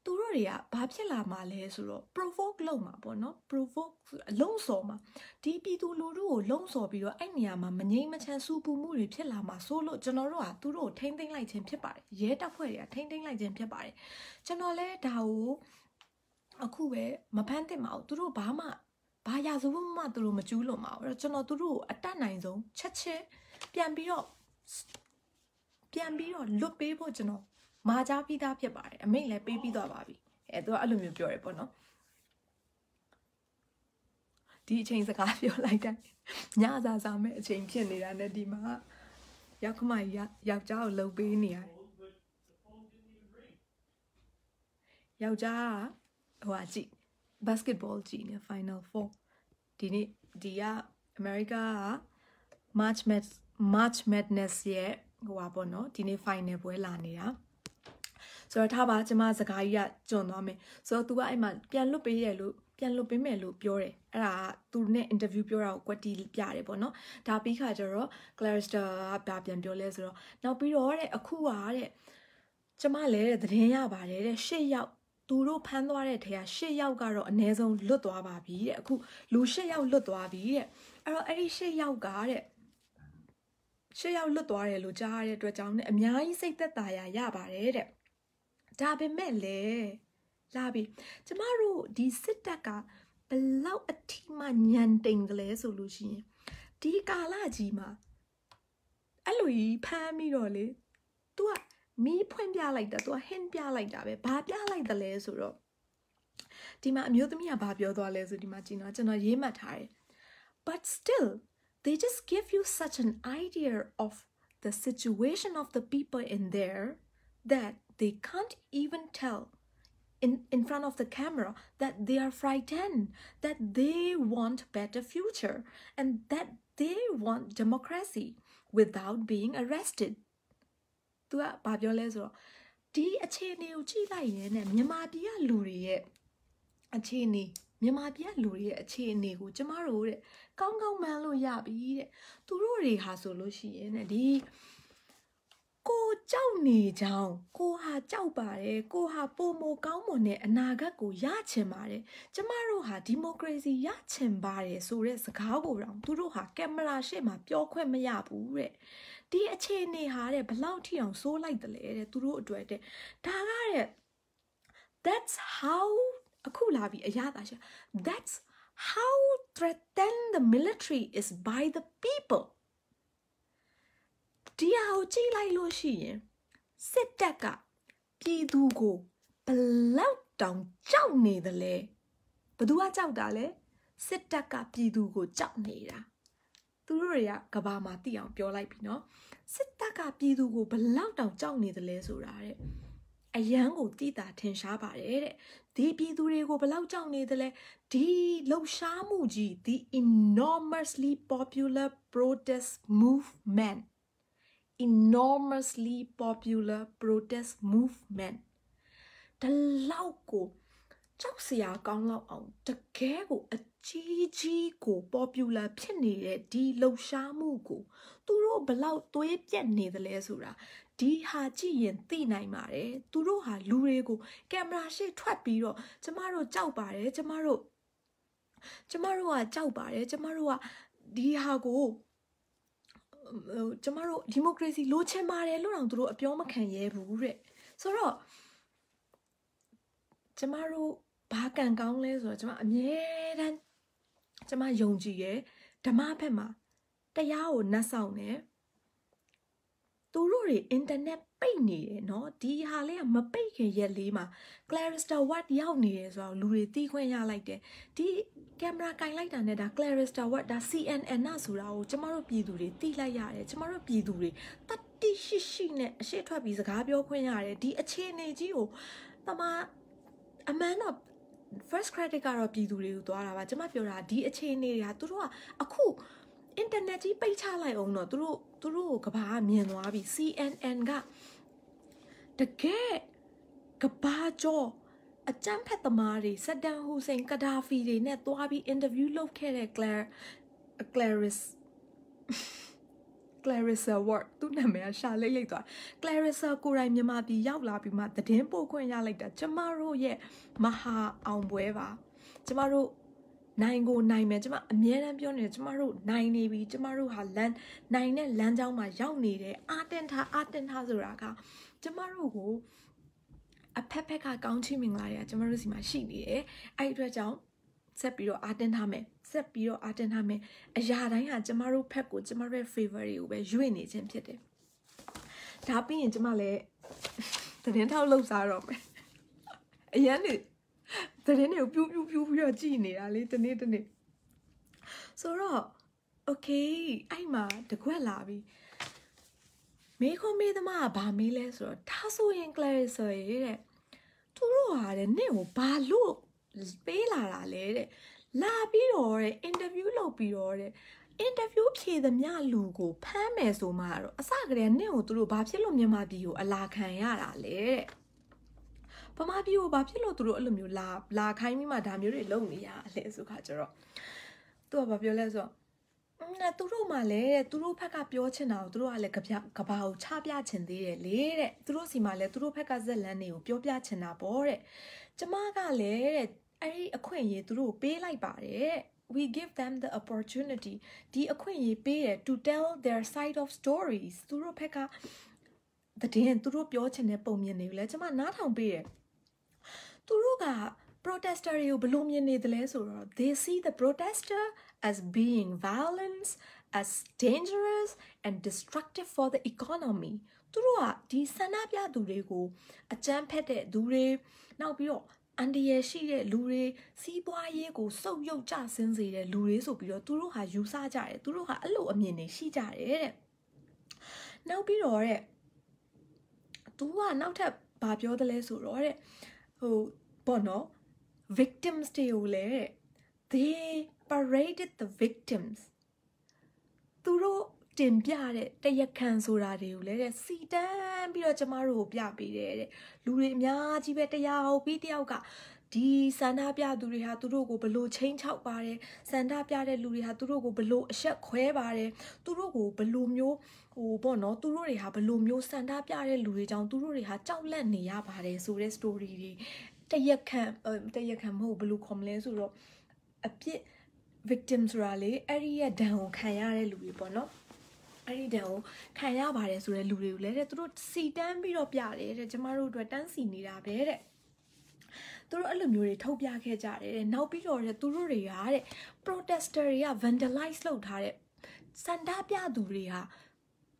သူတို့တွေကဘာဖြစ်လာမှာလဲဆိုတော့ provoke လုပ်မှာပေါ့နော် provoke လုံဆော်မှာဒီပြည်သူလူထုကိုလုံဆော်ပြီးတော့အဲ့နေရာမှာမငြိမ်မချမ်းစူပူမှုတွေဖြစ်လာမှာဆိုလို့ကျွန်တော်တို့ကသူတို့ကိုထိမ့်သိမ်းလိုက်ခြင်းဖြစ်ပါတယ်ရဲတပ်ဖွဲ့တွေကထိမ့်သိမ်းလိုက်ခြင်းဖြစ်ပါတယ်ကျွန်တော်လည်းဒါကိုအခုပဲမဖမ်းသင့်ပါဘူးသူတို့ဘာရာဇဝတ်မှသူတို့မကျူးလွန်ပါဘူးအဲ့တော့ကျွန်တော်သူတို့ကိုအတတ်နိုင်ဆုံးချက်ချင်းပြန်ပြီးတော့လွတ်ပေးဖို့ကျွန်တော်မာကြားပြီးသားဖြစ်ပါတယ်အမိန့်လည်းပေးပြီးသွားပါပြီသူကအဲ့လိုမျိုးပြောရဲပေါ့နော်ဒီအချိန်စကားပြောလိုက်တဲ့ညစာမဲ့အချိန်ဖြစ်နေတာနဲ့ဒီမှာရောက်ခမကြီးယောက်ျားကိုလှုပ်ပေးနေရတယ်ယောက်ျားဟိုကြည့် basketball ကြည့်နေ final 4ဒီနေ့ဒီက America က March Madness ရဲ့ဟိုပါပေါ့နော်ဒီနေ့ final ပွဲလာနေတာဆိုတော့ထားပါကျမစကားကြီးကကျွန်းသွားမယ်ဆိုတော့ तू ကအဲ့မှာပြန်လွတ်ပေးမယ်လို့ပြောတယ်အဲ့ဒါက तू နဲ့ interview ပြောတာကိုကွက်တီပြတယ်ပေါ့နော်ဒါပြီးခါကျတော့ Clarister ကပြန်ပြောလဲဆိုတော့နောက်ပြီးတော့တဲ့အခုကတဲ့ကျမလည်းတဲ့သတင်းရပါတယ်တဲ့10ယောက်သူတို့ဖမ်းသွားတဲ့ထဲက10ယောက်ကတော့အနည်းဆုံးလွတ်သွားပါပြီတဲ့အခုလူ10ယောက်လွတ်သွားပြီတဲ့အဲ့တော့အဲ့ဒီ10ယောက်ကတဲ့10ယောက်လွတ်သွားတယ်လို့ကြားရတဲ့အတွက်ကြောင့်ねအများကြီးစိတ်သက်သာရပါတယ်တဲ့ဒါပေမဲ့လေလာပြီကျမတို့ဒီစစ်တပ်ကဘလောက်အထိမှညံတိမ်ကလေးဆိုလို့ရှိရင်ဒီကာလကြီးမှာအဲ့လိုကြီးဖမ်းပြီးတော့လေ तू ကမီးဖွင့်ပြလိုက်တာ तू ကဟင်းပြလိုက်တာပဲဘာပြလိုက်တယ်လဲဆိုတော့ဒီမှာအမျိုးသမီးကဘာပြောသွားလဲဆိုဒီမှာကျွန်တော်ရေးမှတ်ထားတယ် but still they just give you such an idea of the situation of the people in there that they can't even tell in front of the camera that they are frightened, that they want better future, and that they want democracy without being arrested. သူကဘာပြောလဲဆိုတော့ဒီအခြေအနေကိုကြည့်လိုက်ရင်မြန်မာပြည်ကလူတွေရဲ့အခြေအနေမြန်မာပြည်ကလူတွေရဲ့အခြေအနေကိုကျမတို့တဲ့ကောင်းကောင်းမှန်းလို့ရပြီတဲ့သူတို့တွေဟာဆိုလို့ရှိရင်ဒီကိုကြောက်နေကြောင်းကိုဟာကြောက်ပါတယ်ကိုဟာပုံမကောင်းမွန်တဲ့အနာဂတ်ကိုရချင်ပါတယ်ကျမတို့ဟာဒီမိုကရေစီရချင်ပါတယ်ဆိုတဲ့စကားကိုတော့သူတို့ဟာကင်မရာရှေ့မှာပြောခွင့်မရဘူးတဲ့ဒီအခြေအနေဟာတဲ့ဘလောက်ထိအောင်စိုးလိုက်တယ်လေတဲ့သူတို့အတွက်တဲ့ဒါကတဲ့ that's how အခုလာပြီအရသာရှာ that's how threaten the military is by the people ဒီဟာကိုကြည့်လိုက်လို့ရှိရင်စစ်တပ်ကပြည်သူကိုဘလောက်တောင်ကြောက်နေတယ်လဲဘသူကကြောက်တာလဲစစ်တပ်ကပြည်သူကိုကြောက်နေတာသူတို့တွေကကဘာမှာသိအောင်ပြောလိုက်ပြီနော်စစ်တပ်ကပြည်သူကိုဘလောက်တောင်ကြောက်နေတယ်လဲဆိုတာတဲ့အရန်ကိုတိတာထင်ရှားပါတယ်တဲ့ဒီပြည်သူတွေကိုဘလောက်ကြောက်နေတယ်လဲဒီလှုပ်ရှားမှုကြီး the enormously popular protest movement enormously popular protest movement တလောက်ကိုကြောက်စရာကောင်းလောက်အောင်တကယ်ကိုအကြီးကြီးကို popular ဖြစ်နေတဲ့ဒီလှုပ်ရှားမှုကိုသူတို့ဘလောက်သွေးပြက်နေတယ်လဲဆိုတာဒီဟာကြည့်ရင်သိနိုင်ပါတယ်သူတို့ဟာလူတွေကိုကင်မရာရှေ့ထွက်ပြီးတော့ကျမတို့ကြောက်ပါတယ်ကျမတို့ကကြောက်ပါတယ်ကျမတို့ကဒီဟာကိုကျမတို့ဒီမိုကရေစီလိုချင်ပါတယ်လို့တော့သူတို့အပြောမခံရဲဘူးတဲ့ဆိုတော့ကျမတို့ဘာကံကောင်းလဲဆိုတော့ကျမအမြဲတမ်းကျမယုံကြည်ရဲ့ဓမ္မဘက်မှာတရားကိုနှက်ဆောင်တယ်သူတို့တွေအင်တာနက်ပိတ်နေတယ်เนาะဒီဟာလေးကမပိတ်ခင်ရက်လေးမှာ Clarista Watt ရောက်နေတယ်ဆိုတော့လူတွေသိခွင့်ရလိုက်တယ်ဒီကင်မရာကင်လိုက်တာနဲ့ဒါ Clarista Watt ဒါ CNN နာဆိုတာကိုကျမတို့ပြည်သူတွေသိလိုက်ရတယ်ကျမတို့ပြည်သူတွေတတိရှိနဲ့အရှိထွက်ပြီးစကားပြောခွင့်ရတယ်ဒီအခြေအနေကြီးကိုတမအမှန်တော့ first credit ကတော့ပြည်သူတွေကိုသွားတာပါကျမပြောတာဒီအခြေအနေတွေကသူတို့ကအခုအင်တာနက်ကြီးပိတ်ချလိုက်အောင်တော့သူတို့ကိုကဘာမြင်သွားပြီ CNN ကတကယ်ကဘာကျော်အကြမ်းဖက်သမားတွေဆဒမ်ဟူစိန်ကဒါဖီတွေနဲ့သွားပြီးအင်တာဗျူးလုပ်ခဲ့တဲ့ Clarissa Ward သူ့နာမည်ကရှာလိမ့်သွား Clarissa ကိုယ်တိုင်မြန်မာပြည်ရောက်လာပြီးမှသတင်းပို့ခွင့်ရလိုက်တာကျမတို့ရဲ့မဟာအောင်ပွဲပါကျမတို့နိုင်ကိုနိုင်မယ်ကျမအမြဲတမ်းပြောနေတယ်ကျမတို့နိုင်နေပြီကျမတို့ဟာနိုင်တဲ့လမ်းကြောင်းမှာရောက်နေတယ်အာတင်ထားဆိုတာကကျမတို့ကိုအဖက်ကကောင်းချီးမင်္ဂလာတွေကကျမတို့စီမှာရှိနေတယ်အဲ့ဒီအတွက်ကြောင့်ဆက်ပြီးတော့အာတင်ထားမယ်အရာတိုင်းဟာကျမတို့ဖက်ကိုကျမတို့ရဲ့ favor တွေကိုပဲရွေ့နေခြင်းဖြစ်တယ်ဒါပြီးရင်ကျမလည်းသတင်းထောက်လှုပ်ရှားတော့မယ်အရန်နေသတင်းတွေကိုပြူပြီးတော့ကြည်နေတာလေတနေ့ဆိုတော့ okay အဲ့မှာတကွက်လာပြီမေခွန်မေးသမားကဘာမေးလဲဆိုတော့ဒါဆိုရင် Clarissa ရဲ့တဲ့သူတို့ဟာတဲ့နင့်ကိုဘာလို့ပေးလာတာလဲတဲ့လာပြီးတော့တဲ့အင်တာဗျူးလုပ်ပြီးတော့တဲ့အင်တာဗျူးဖြေသမျှလူကိုဖမ်းမယ်ဆိုမှတော့အစကတည်းကနင့်ကိုသူတို့ဘာဖြစ်လို့မြန်မာပြည်ကိုအလာခံရတာလဲတဲ့ဗမာပြည်ကိုဘာဖြစ်လို့သူတို့အဲ့လိုမျိုးလာခိုင်းပြီးမှဒါမျိုးတွေလုပ်နေရလဲဆိုခါကျတော့သူကဘာပြောလဲဆိုတော့သူတို့မှလည်းသူတို့ဘက်ကပြောချင်တာကိုသူတို့ကလည်းကဘာကိုချပြချင်သေးတယ်လေတဲ့သူတို့စီမှာလည်းသူတို့ဘက်ကဇက်လန်းတွေကိုပြောပြချင်တာပေါ့တဲ့ကျမကလည်းတဲ့အဲ့ဒီအခွင့်အရေးသူတို့ပေးလိုက်ပါတယ် we give them the opportunity ဒီအခွင့်အရေးပေးတယ် to tell their side of stories သူတို့ဘက်ကသတင်းသူတို့ပြောချင်တဲ့ပုံမြင်တွေကိုလည်းကျမနားထောင်ပေးတယ်သူတို့က protester တွေကိုဘယ်လိုမြင်နေတယ်လဲဆိုတော့ they see the protester as being violent as dangerous and destructive for the economy သူတို့ကဒီဆန္ဒပြသူတွေကိုအကြမ်းဖက်တဲ့သူတွေနောက်ပြီးတော့အန်ဒီရရှိတဲ့လူတွေစီးပွားရေးကိုစုပ်ယုပ်ကျဆင်းစေတဲ့လူတွေဆိုပြီးတော့သူတို့ဟာယူဆကြတယ်သူတို့ဟာအဲ့လိုအမြင်တွေရှိကြတယ်တဲ့ နောက်ပြီးတော့တဲ့သူကနောက်ထပ်ဘာပြောတယ်လဲဆိုတော့တဲ့ဟိုပေါ့နော် victims တွေကိုလည်း they paraded the victims သူတို့တင်ပြတဲ့တရားခံဆိုတာတွေကိုလည်းတဲ့စီတန်းပြီးတော့ကျမတို့ကိုပြပေးတယ်တဲ့လူတွေအများကြီးပဲတရားဟုတ်ပြီးတယောက်ကဒီစန္ဒပြသူတွေဟာသူတို့ကိုဘလို့ချင်းချောက်ပါတယ်စန္ဒပြတဲ့လူတွေဟာသူတို့ကိုဘလို့အဆက်ခွဲပါတယ်သူတို့ကိုဘလို့မျိုးဟိုပေါ့နော်သူတို့တွေဟာဘလို့မျိုးစန္ဒပြတဲ့လူတွေကြောင့်သူတို့တွေဟာကြောက်လန့်နေရပါတယ်ဆိုတဲ့ story တွေတရားခံမဟုတ်ဘလို့ခေါ်မလဲဆိုတော့အပြစ် victim ဆိုတာလေအဲ့ဒီရဲ့ဒဏ်ကိုခံရတဲ့လူတွေပေါ့နော်အဲ့ဒီတန်းကိုခံရပါတယ်ဆိုတဲ့လူတွေကိုလည်းတဲ့သူတို့စီတန်းပြီးတော့ပြတယ်တဲ့ကျမတို့အတွက်တန်းစီနေတာပဲတဲ့သူတို့အဲ့လိုမျိုးတွေထုတ်ပြခဲ့ကြတယ်တဲ့နောက်ပြီးတော့တဲ့သူတို့တွေကတဲ့ protester တွေက vandalize လုပ်ထားတဲ့စန္ဒပြသူတွေဟာ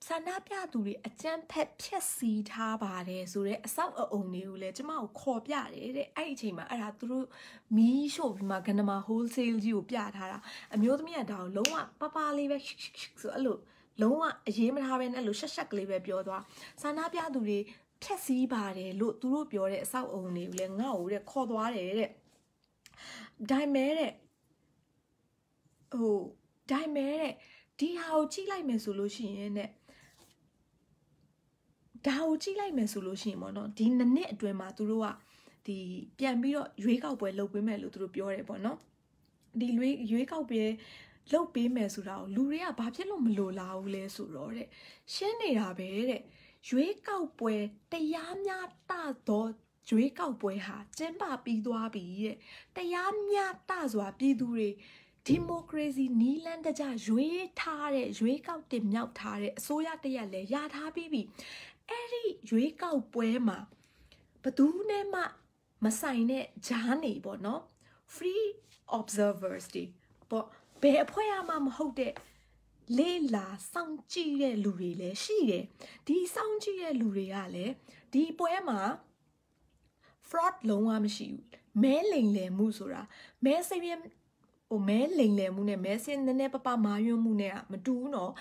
စန္ဒပြသူတွေအကြမ်းဖက်ဖျက်ဆီးထားပါတယ်ဆိုတော့အဆောက်အအုံတွေကိုလည်းကျမကိုခေါ်ပြတယ်တဲ့အဲ့ဒီအချိန်မှာအဲ့ဒါသူတို့မီးရှို့ပြီးမှကနမာ wholesale ကြီးကိုပြထားတာအမျိုးသမီးကဒါကိုလုံးဝပပလေးပဲဆိုအဲ့လိုလုံးဝအရေးမထားပဲနဲ့အဲ့လိုရှက်ရှက်ကလေးပဲပြောသွားစန္ဒပြသူတွေဖျက်ဆီးပါတယ်လို့သူတို့ပြောတဲ့အဆောက်အအုံတွေကိုလည်းငါ့ကိုတဲ့ခေါ်သွားတယ်တဲ့ဒိုင်မဲတဲ့ဒီဟာကိုကြည့်လိုက်မယ်ဆိုလို့ရှိရင်တဲ့ဒါကိုကြည့်လိုက်မယ်ဆိုလို့ရှိရင်ပေါ့နော်ဒီနှစ်အတွင်းမှာသူတို့ကဒီပြန်ပြီးတော့ရွေးကောက်ပွဲလုပ်ပေးမယ်လို့သူတို့ပြောတယ်ပေါ့နော်ဒီရွေးကောက်ပွဲလုပ်ပေးမယ်ဆိုတာကိုလူတွေကဘာဖြစ်လို့မလိုလားဘူးလဲဆိုတော့တဲ့ရှင်းနေတာပဲတဲ့ရွေးကောက်ပွဲတရားမျှတသောရွေးကောက်ပွဲဟာကျင်းပပြီးသွားပြီတဲ့တရားမျှတစွာပြည်သူတွေဒီမိုကရေစီနီးလန်းတကျရွေးထားတဲ့ရွေးကောက်တင်မြှောက်ထားတဲ့အစိုးရတရက်လည်းရထားပြီးပြီအဲ့ဒီရွေးကောက်ပွဲမှာဘသူနဲ့မှမဆိုင်တဲ့ဂျားနေပေါ့နော် free observers တွေပေါ့ဘယ်အဖွဲ့မှမဟုတ်တဲ့လေလာစောင့်ကြည့်တဲ့လူတွေလည်းရှိတယ်ဒီစောင့်ကြည့်တဲ့လူတွေကလည်းဒီပွဲမှာ fraud လုံးဝမရှိဘူးမဲလိမ်လည်မှုဆိုတာမဲစိတ်မဲလိမ်လည်မှုနဲ့မဲစင်းနည်းနည်းပပမာယွန်းမှုနဲ့မတူဘူးနော်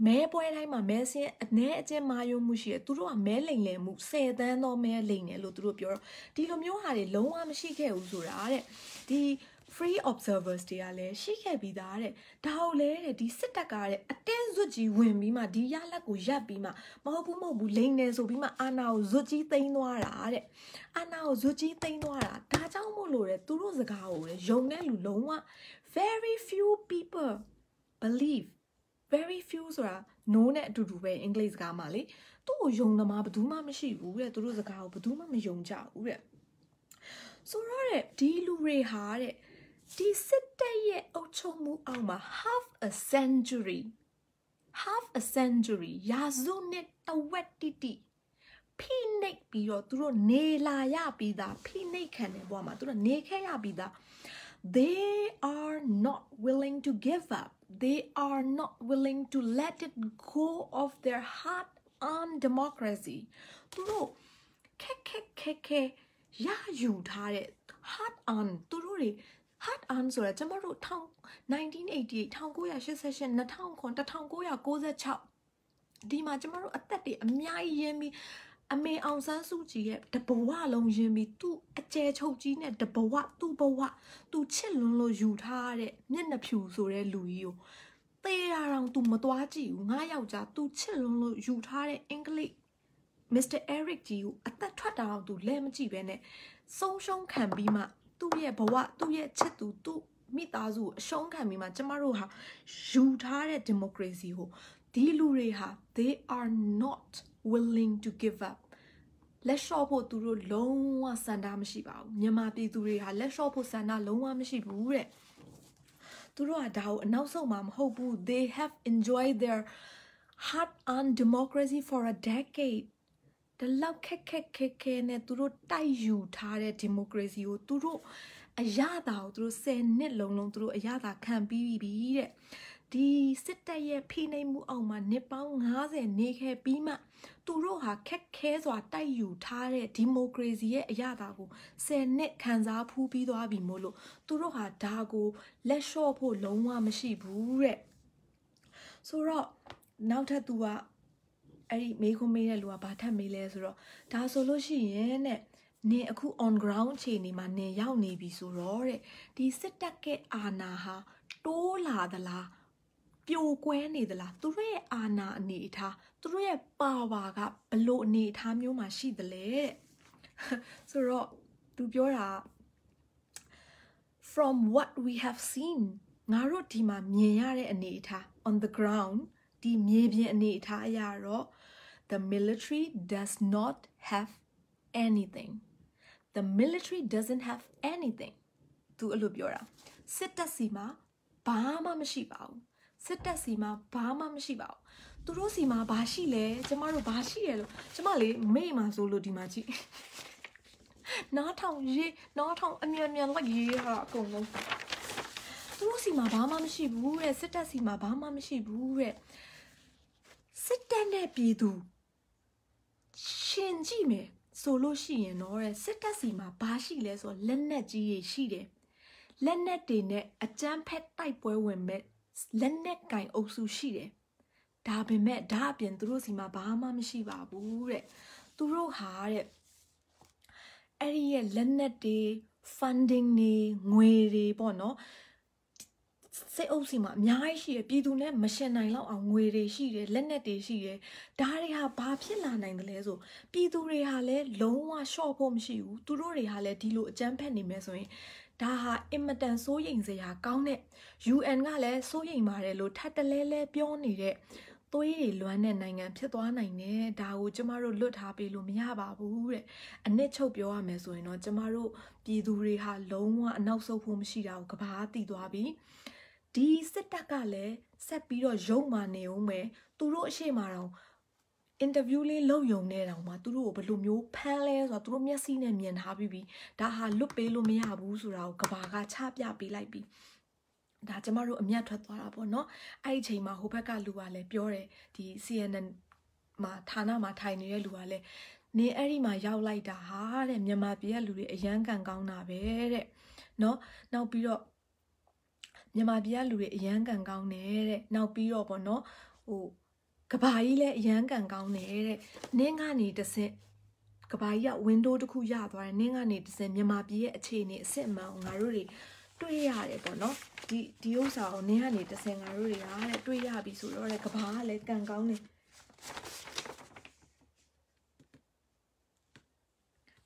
မဲပွဲတိုင်းမှာမဲစင်းအနည်းအကျဉ်းမာယွန်းမှုရှိတယ်သူတို့ကမဲလိမ်လည်မှု10 သန်းသောမဲလိမ်တယ်လို့သူတို့ပြောတော့ဒီလိုမျိုးဟာတွေလုံးဝမရှိခဲ့ဘူးဆိုတာတဲ့ဒီ free observers တွေကလည်းရှိခဲ့ပြီးသားတဲ့ဒါကိုလည်းတဲ့ဒီစစ်တပ်ကတဲ့အတင်းဇွတ်ကြီးဝင်ပြီးမှဒီရလက်ကိုရပ်ပြီးမှမဟုတ်ဘူးလိမ်နေဆိုပြီးမှအာနာကိုဇွတ်ကြီးသိမ်းသွားတာတဲ့အာနာကိုဇွတ်ကြီးသိမ်းသွားတာဒါကြောင့်မို့လို့တဲ့သူတို့စကားကိုလည်းယုံတဲ့လူလုံးဝ very few people believe very few ဆိုတာ no နဲ့အတူတူပဲအင်္ဂလိပ်စကားမှာလေသူ့ကိုယုံသမားဘယ်သူမှမရှိဘူးတဲ့သူတို့စကားကိုဘယ်သူမှမယုံကြဘူးတဲ့ဆိုတော့တဲ့ဒီလူတွေဟာတဲ့ဒီစစ်တပ်ရဲ့အုပ်ချုပ်မှုအောက်မှာ half a century ရာစုနှစ်တဝက်တိတိဖိနှိပ်ပြီးတော့သူတို့နေလာရပြီးသားဖိနှိပ်ခံတဲ့ဘဝမှာသူတို့နေခဲ့ရပြီးသား they are not willing to give up they are not willing to let it go of their hard-earned democracy သူတို့ခက်ရယူထားတဲ့ hard-earned သူတို့တွေhard earn ဆိုတာကျမတို့1988 1988 2009 1996ဒီမှာကျမတို့အသက်တွေအများကြီးရင်းပြီးအမေအောင်ဆန်းစုကြည်ရဲ့တဘဝလုံးရင်းပြီးသူ့အကျဲချုပ်ကြီးနဲ့တဘဝသူချစ်လွန်းလို့ယူထားတဲ့မျက်နှာဖြူဆိုတဲ့လူကြီးကိုသေတာတောင်သူမသွားကြည့်ဘူးငါယောက်ျားသူချစ်လွန်းလို့ယူထားတဲ့အင်္ဂလိပ် Mr. Eric ကြီးကိုအသက်ထွက်တာတော့သူလဲမကြည့်ပဲနဲ့ဆုံးရှုံးခံပြီးမှသူ့ရဲ့ဘဝသူ့ရဲ့ချစ်သူသူ့မိသားစုကိုအရှုံးခံပြီးမှကျမတို့ဟာယူထားတဲ့ democracy ကိုဒီလူတွေဟာ they are not willing to give up လက်လျှော့ဖို့သူတို့လုံးဝစန္ဒမရှိပါဘူးမြန်မာပြည်သူတွေဟာလက်လျှော့ဖို့စန္ဒလုံးဝမရှိဘူးတဲ့သူတို့ကဒါကိုအနောက်ဆုံးမှာမဟုတ်ဘူး they have enjoyed their hard-earned democracy for a decade the love ခက်နဲ့သူတို့တိုက်ယူထားတဲ့ democracy ကိုသူတို့အရသာကိုသူတို့10 နှစ်လုံးသူတို့အရသာခံပြီးပြီတဲ့ဒီစစ်တပ်ရဲ့ဖိနှိပ်မှုအောက်မှာနှစ်ပေါင်း90နေခဲ့ပြီးမှသူတို့ဟာခက်ခဲစွာတိုက်ယူထားတဲ့ democracy ရဲ့အရသာကို10 နှစ်ခံစားဖူးပြီးသွားပြီမို့လို့သူတို့ဟာဒါကိုလက်လျှော့ဖို့လုံးဝမရှိဘူးတဲ့ဆိုတော့နောက်ထပ်သူက အဲ့ဒီမေးခွန်းမေးတဲ့လူကဘာထပ်မေးလဲဆိုတော့ဒါဆိုလို့ရှိရင်တဲ့နင်အခု on ground အခြေအနေမှာနင်ရောက်နေပြီဆိုတော့တဲ့ဒီစစ်တပ်ကအာဏာဟာတိုးလာသလားပြိုကွဲနေသလားသူတို့ရဲ့အာဏာအနေအထားသူတို့ရဲ့ power ကဘလို့အနေအထားမျိုးမှာရှိသလဲတဲ့ဆိုတော့သူပြောတာ from what we have seen ငါတို့ဒီမှာမြင်ရတဲ့အနေအထား on the ground ဒီမြေပြင်အနေအထားအရတော့ the military does not have anything the military doesn't have anything သူအဲ့လိုပြောတာစစ်တပ်စီမှာဘာမှမရှိပါဘူးစစ်တပ်စီမှာဘာမှမရှိပါဘူးသူတို့စီမှာဘာရှိလဲကျမတို့ဘာရှိရလို့ကျမလေမေ့မှာဆိုလို့ဒီမှာကြည့်နားထောင်အမြန်လိုက်ရေးဟာအကုန်လုံးသူတို့စီမှာဘာမှမရှိဘူးတဲ့စစ်တပ်စီမှာဘာမှမရှိဘူးတဲ့စစ်တပ်နဲ့ပြည်သူရှင်ကြည့်မယ်ဆိုလို့ရှိရင်တော့စစ်တပ်စီမှာဘာရှိလဲဆိုလက်နက်ကြီးတွေရှိတယ်လက်နက်တွေနဲ့အကြမ်းဖက်တိုက်ပွဲဝင်မဲ့လက်နက်ကင်အုပ်စုရှိတယ်ဒါပေမဲ့ဒါအပြင်သူတို့စီမှာဘာမှမရှိပါဘူးတဲ့သူတို့ဟာတဲ့အဲ့ဒီရဲ့လက်နက်တွေ funding တွေငွေတွေပေါ့နော်စစ်အုပ်စီမှာအများကြီးရှိတယ်ပြည်သူနဲ့မရှင်နိုင်လောက်အောင်ငွေတွေရှိတယ်လက်နက်တွေရှိတယ်ဒါတွေဟာဘာဖြစ်လာနိုင်တယ်လဲဆိုပြည်သူတွေဟာလည်းလုံးဝ short ဖို့မရှိဘူးသူတို့တွေဟာလည်းဒီလိုအကြမ်းဖက်နေမယ်ဆိုရင်ဒါဟာအင်မတန်စိုးရိမ်စရာကောင်းတဲ့ UN ကလည်းစိုးရိမ်ပါတယ်လို့ထပ်တလဲလဲပြောနေတဲ့သွေးတွေလွမ်းတဲ့နိုင်ငံဖြစ်သွားနိုင်တယ်ဒါကိုကျမတို့လွတ်ထားပေးလို့မရပါဘူးတဲ့အနစ်ချုပ်ပြောရမယ်ဆိုရင်တော့ကျမတို့ပြည်သူတွေဟာလုံးဝအနောက်ဆုတ်ဖို့မရှိတာကိုကဘာသိသွားပြီဒီစစ်တပ်ကလည်းဆက်ပြီးတော့ရုံမာနေအောင်မယ်သူတို့အရှိမတောင်အင်တာဗျူးလေးလုပ်ယုံနေတောင်မှသူတို့ကိုဘယ်လိုမျိုးဖမ်းလဲဆိုတော့သူတို့မျက်စိနဲ့မြင်ထားပြီးဒါဟာလွတ်ပေးလို့မရဘူးဆိုတာကိုကဘာကချပြပေးလိုက်ပြီဒါကျမတို့အမျက်ထွက်သွားတာပေါ့နော်အဲ့ဒီအချိန်မှာဟိုဘက်ကလူကလည်းပြောတယ်ဒီ CCN မှာဌာနမှာထိုင်နေတဲ့လူကလည်းနင်အဲ့ဒီမှာရောက်လိုက်တာဟာတဲ့မြန်မာပြည်ကလူတွေအရန်ကန်ကောင်းတာပဲတဲ့နော်နောက်ပြီးတော့မြန်မာပြည်ကလူတွေအရန်ကန်ကောင်းတယ်တဲ့နောက်ပြီးတော့ပေါ့နော်ဟိုကဘာကြီးလည်းအရန်ကန်ကောင်းတယ်တဲ့နင်းကနေတဆင့်ကဘာကြီးက window တစ်ခုရသွားတယ်နင်းကနေတဆင့်မြန်မာပြည်ရဲ့အခြေအနေအစစ်အမှန်ကိုငါတို့တွေတွေ့ရတယ်ပေါ့နော်ဒီဥစ္စာကိုနင်းကနေတဆင့်ငါတို့တွေကတဲ့တွေ့ရပြီဆိုတော့တဲ့ကဘာကလည်းကန်ကောင်းတယ်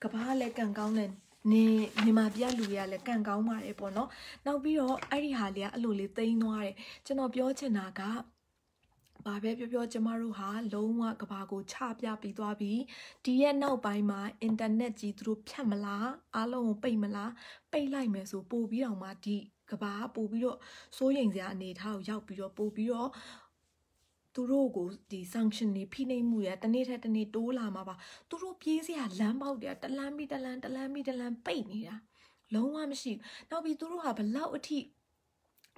ကဘာကလည်းကန်ကောင်းတယ်နေမြန်မာပြည်လူတွေကလည်းကန်ကောင်းပါတယ်ပေါ့နော်နောက်ပြီးတော့အဲ့ဒီဟာလေးကအဲ့လိုလေးသိမ်းသွားတယ်ကျွန်တော်ပြောချင်တာကဘာပဲပြောကျမတို့ဟာလုံးဝကဘာကိုချပြပြီးသွားပြီဒီရဲ့နောက်ပိုင်းမှာအင်တာနက်ကြီးသူတို့ဖြတ်မလားအားလုံးကိုပိတ်မလားပိတ်လိုက်မယ်ဆိုပို့ပြီးတော့မှဒီကဘာကပို့ပြီးတော့စိုးရိမ်စရာအနေထားကိုရောက်ပြီးတော့ပို့ပြီးတော့သူတို့ကိုဒီ sanction တွေဖိနှိပ်မှုရတနေ့ထက်တနေ့တိုးလာမှာပါသူတို့ပြေးစရာလမ်းပေါက်တယ်တလန်းပြီးတလန်းပိတ်နေတာလုံးဝမရှိဘူးနောက်ပြီးသူတို့ဟာဘလောက်အထိ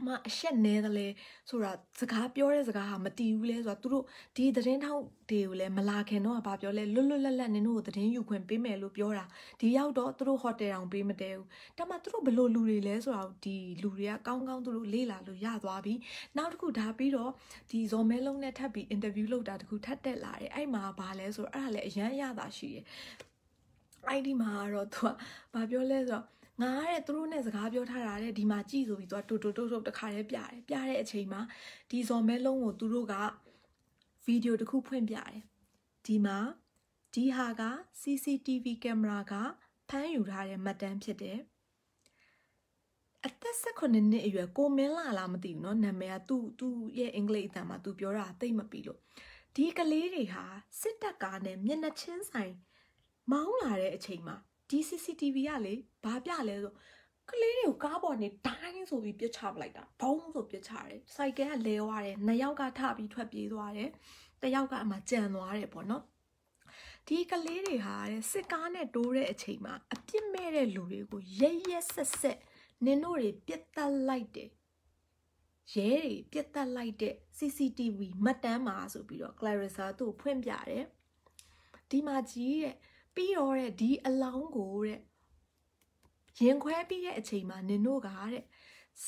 မအရှက်နဲတယ်လေဆိုတာစကားပြောတဲ့စကားဟာမတီးဘူးလဲဆိုတော့သူတို့ဒီသတင်းထောက်တွေကိုလည်းမလာခင်တော့ဘာပြောလဲလွတ်လပ်နင်တို့ကိုသတင်းယူခွင့်ပေးမယ်လို့ပြောတာဒီရောက်တော့သူတို့ဟိုတယ်အောင်ပေးမတဲဘူးဒါမှသူတို့ဘယ်လိုလူတွေလဲဆိုတော့ဒီလူတွေကကောင်းသူတို့လေ့လာလို့ရသွားပြီနောက်တစ်ခုဒါပြီးတော့ဒီဇော်မဲလုံးနဲ့ထပ်ပြီးအင်တာဗျူးလုပ်တာတခုထပ်တက်လာတယ်အဲ့မှာဘာလဲဆိုတော့အဲ့ဒါလည်းအရန်ရတာရှိတယ်အဲ့ဒီမှာတော့သူကဘာပြောလဲဆိုတော့ငါတဲ့သူတို့နဲ့စကားပြောထားတာတဲ့ဒီမှာကြည့်ဆိုပြီးသူကတူတခါတည်းပြတဲ့အချိန်မှာဒီဇော်မဲလုံးကိုသူတို့ကဗီဒီယိုတစ်ခုဖွင့်ပြတယ်ဒီမှာဒီဟာက CCTV ကင်မရာကဖမ်းယူထားတဲ့မှတ်တမ်းဖြစ်တယ်အသက်18နှစ်အရွယ်ကိုမင်းလာလားမသိဘူးเนาะနာမည်ကသူ့ရဲ့အင်္ဂလိပ်အတန်မှာသူပြောတာသိမပြီးလို့ဒီကလေးတွေဟာစစ်တပ်ကားနဲ့မျက်နှာချင်းဆိုင်မောင်းလာတဲ့အချိန်မှာဒီ CCTV ကလေဘာပြလဲဆိုကလေးတွေကိုကားပေါ်နေဒိုင်းဆိုပြီးပြစ်ချပလိုက်တာဘုံဆိုပြစ်ချတယ်စိုက်ကဲကလဲသွားတယ်နှစ်ယောက်ကထပြီးထွက်ပြေးသွားတယ်တစ်ယောက်ကအမှကြံသွားတယ်ပေါ့နော်ဒီကလေးတွေဟာစစ်ကားနဲ့တိုးတဲ့အချိန်မှာအပြစ်မဲ့တဲ့လူတွေကိုရက်ဆက်နင်တို့တွေပြစ်တက်လိုက်တယ်ရဲတွေပြစ်တက်လိုက်တဲ့ CCTV မှတ်တမ်းမှာဆိုပြီးတော့ Clarissa သူ့ကိုဖွင့်ပြတယ်ဒီမှာကြီးတဲ့ပြီးတော့တဲ့ဒီအလောင်းကိုတဲ့ရင်ခွဲပြီးတဲ့အချိန်မှာနင်တို့ကတဲ့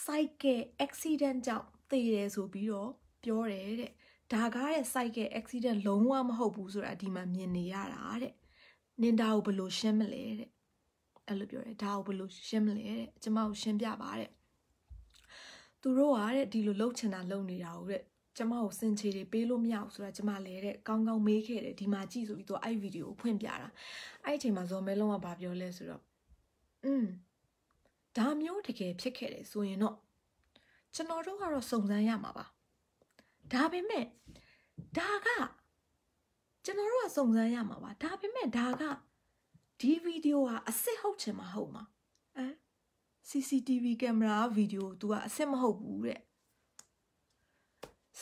cycle accident ကြောင့်သေတယ်ဆိုပြီးတော့ပြောတယ်တဲ့ ဒါကားတဲ့ site ရဲ့ accident လုံးဝမဟုတ်ဘူးဆိုတာဒီမှာမြင်နေရတာတဲ့နင်ဒါကိုဘယ်လိုရှင်းမလဲတဲ့အဲ့လိုပြောတယ်ဒါကိုဘယ်လိုရှင်းမလဲတဲ့ကျမကိုရှင်းပြပါတဲ့သူတို့ကတဲ့ဒီလိုလှုပ်ချင်တာလှုပ်နေတာဟုတ်တဲ့ကျမကိုစင်ချေတွေပေးလို့မရဘူးဆိုတာကျမလည်းတဲ့ကောင်းကောင်းမေးခဲ့တယ်ဒီမှာကြည့်ဆိုပြီးသူအဲ့ဗီဒီယိုကိုဖွင့်ပြတာအဲ့အချိန်မှာဇော်မဲလုံးကဘာပြောလဲဆိုတော့ဒါမျိုးတကယ်ဖြစ်ခဲ့တယ်ဆိုရင်တော့ကျွန်တော်တို့ကတော့စုံစမ်းရမှာပါဒါပေမဲ့ဒါကကျွန်တော်တို့ကစုံစမ်းရမှာပါဒါပေမဲ့ဒါကဒီဗီဒီယိုဟာအစ်စ်ဟုတ်ချင်မှာဟုတ်မှာCCTV ကင်မရာဗီဒီယို तू ကအစ်စ်မဟုတ်ဘူးတဲ့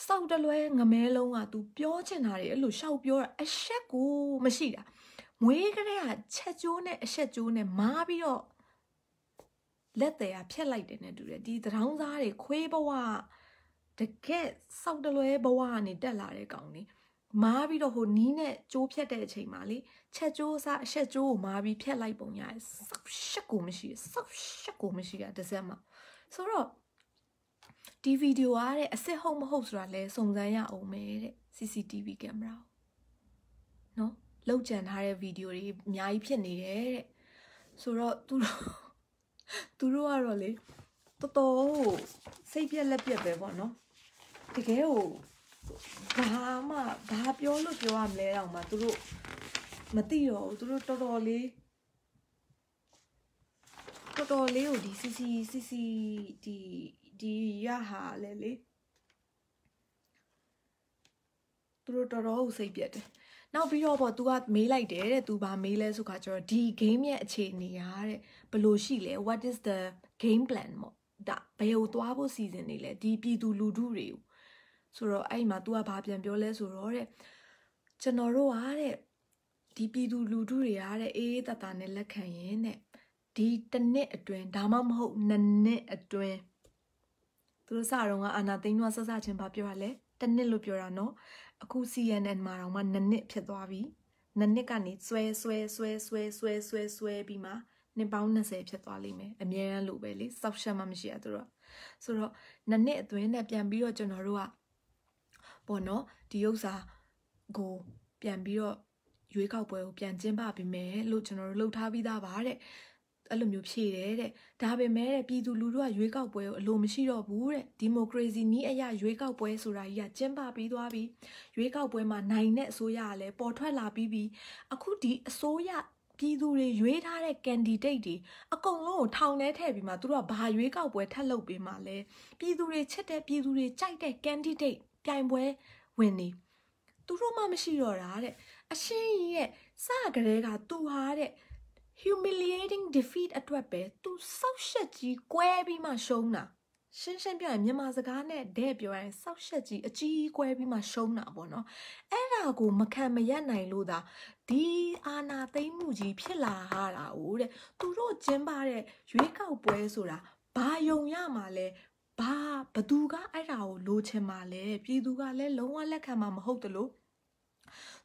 စောက်တလွဲငမဲလုံးက तू ပြောချင်တာတွေအဲ့လိုရှောက်ပြောတာအဆက်ကိုမရှိတာမွေးကလေးကချက်ကျိုးနဲ့အဆက်ကျိုးနဲ့မားပြီးတော့လက်သေးဖြတ်လိုက်တယ်နဲ့တူတယ်ဒီသထောင်းစားတွေခွေးဘဝတကက်စောက်တလွဲဘဝကနေတက်လာတဲ့ကောင်လေးမားပြီးတော့ဟိုနီးနဲ့ကျိုးဖြတ်တဲ့အချိန်မှာလေချက်ကျိုးစားအဆက်ကျိုးကိုမားပြီးဖြတ်လိုက်ပုံရတယ်စောက်ရှက်ကိုမရှိစောက်ရှက်ကိုမရှိတာတစ်စက်မှာဆိုတော့ဒီဗီဒီယိုအားတဲ့အစ်စ်ဟုတ်မဟုတ်ဆိုတာလဲစုံစမ်းရအောင်မယ်တဲ့ CCTV ကင်မရာနော်လောက်ကျန်ထားတဲ့ဗီဒီယိုတွေအများကြီးဖြစ်နေတယ်တဲ့ဆိုတော့သူတို့ကတော့လေတော်တော်စိတ်ပြက်လက်ပြက်ပဲပေါ့နော်တကယ်ကိုဘာပြောလို့ပြောရမလဲတော့မှသူတို့မသိတော့ဘူးသူတို့တော်တော်လေးကိုဒီ CC ဒီရဟာလေသူတို့တော်တော်ကိုစိတ်ပြက်တယ်နောက်ပြီးတော့ပေါ့ तू ကမေးလိုက်တယ်တဲ့ तू ဘာမေးလဲဆိုခါကျတော့ဒီ game ရဲ့အခြေအနေရာတဲ့ဘယ်လိုရှိလဲ what is the game plan ပေါ့ဒါဘယ်ကိုသွားဖို့စီစဉ်နေလဲဒီပြည်သူလူထုတွေကိုဆိုတော့အဲ့မှာ तू ကဘာပြန်ပြောလဲဆိုတော့တဲ့ကျွန်တော်တို့ကတဲ့ဒီပြည်သူလူထုတွေကတဲ့အေးတတနဲ့လက်ခံရင်တဲ့ဒီတစ်နှစ်အတွင်းဒါမှမဟုတ်နှစ်နှစ်အတွင်းသူတို့စတော့ကအာနာသိန်းတို့ဆက်ချင်းဘာပြောရလဲတစ်နှစ်လို့ပြောတာနော်အခု CCN မှာတော့မှနှစ်နှစ်ဖြစ်သွားပြီနှစ်နှစ်ကနေဆွဲပြီးမှနှစ်ပေါင်း20ဖြစ်သွားလိမ့်မယ်အများအားလို့ပဲလေစောက်ရှက်မှမရှိရသူတို့ဆိုတော့နှစ်နှစ်အတွင်းနဲ့ပြန်ပြီးတော့ကျွန်တော်တို့ကပေါ့နော်ဒီဥစ္စာကိုပြန်ပြီးတော့ရွေးကောက်ပွဲကိုပြန်ကျင်းပပြီးမယ်လို့ကျွန်တော်တို့လှုပ်ထားပြီးသားပါတဲ့အဲ့လိုမျိုးဖြေတယ်တဲ့ဒါပေမဲ့ပြည်သူလူထုကရွေးကောက်ပွဲကိုအလိုမရှိတော့ဘူးတဲ့ဒီမိုကရေစီနည်းအရရွေးကောက်ပွဲဆိုတာကြီးကကျင်းပပြီးသွားပြီရွေးကောက်ပွဲမှာနိုင်တဲ့အစိုးရကလည်းပေါ်ထွက်လာပြီးပြီအခုဒီအစိုးရပြည်သူတွေရွေးထားတဲ့ candidate တွေအကုန်လုံးကိုထောင်ထဲထည့်ပြီးမှသူတို့ကဘာရွေးကောက်ပွဲထပ်လုပ်ပေးမှလဲပြည်သူတွေချစ်တဲ့ပြည်သူတွေကြိုက်တဲ့ candidate ပြိုင်ပွဲဝင်နေသူတို့မှမရှိတော့တာတဲ့အရှင်းကြီးရဲ့စကလေးကသူဟာတဲ့ humiliating defeat အတွက်ပဲသူစောက်ရှက်ကြီးကွဲပြီးမှရှုံးတာရှင်းပြောရင်မြန်မာစကားနဲ့တဲ့ပြောရင်စောက်ရှက်ကြီးအကြီးကွဲပြီးမှရှုံးတာပေါ့နော်အဲ့ဒါကိုမခံမရပ်နိုင်လို့သာဒီအာနာသိမ့်မှုကြီးဖြစ်လာတာ哦တဲ့သူတို့ကျင်းပတဲ့ရွေးကောက်ပွဲဆိုတာဘာယုံရမှာလဲဘသူကအဲ့ဒါကိုလိုချင်မှာလဲပြည်သူကလည်းလုံးဝလက်ခံမှာမဟုတ်တလို့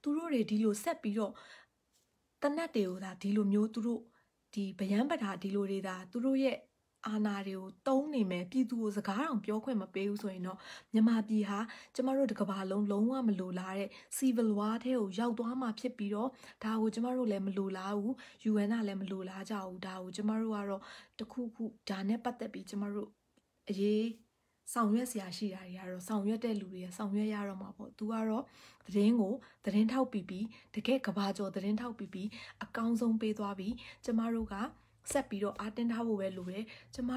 သူတို့တွေဒီလိုဆက်ပြီးတော့တနတ်တွေကိုဒါဒီလိုမျိုးသူတို့ဒီဗျမ်းပဓာဒီလိုတွေဒါသူတို့ရဲ့အာဏာတွေကိုတုံးနေမယ်ပြည်သူကိုစကားတောင်ပြောခွင့်မပေးဘူးဆိုရင်တော့မြန်မာပြည်ဟာကျမတို့တစ်ကမ္ဘာလုံးလုံးဝမလိုလားတဲ့ civil war ထဲကိုရောက်သွားမှဖြစ်ပြီးတော့ဒါကိုကျမတို့လည်းမလိုလားဘူး UN ကလည်းမလိုလားကြဘူးဒါကိုကျမတို့ကတော့တခုခုဒါနဲ့ပတ်သက်ပြီးကျမတို့အရေးဆောင်ရွက်စရာရှိတာတွေကတော့ဆောင်ရွက်တဲ့လူတွေဆောင်ရွက်ရတော့မှာပေါ့သူကတော့သတင်းထောက်ပြီးတကယ်ကဘာကျော်သတင်းထောက်ပြီးအကောင်းဆုံးပေးသွားပြီးကျမတို့ကဆက်ပြီးတော့အားတင်းထားဖို့ပဲလိုတယ်ကျမ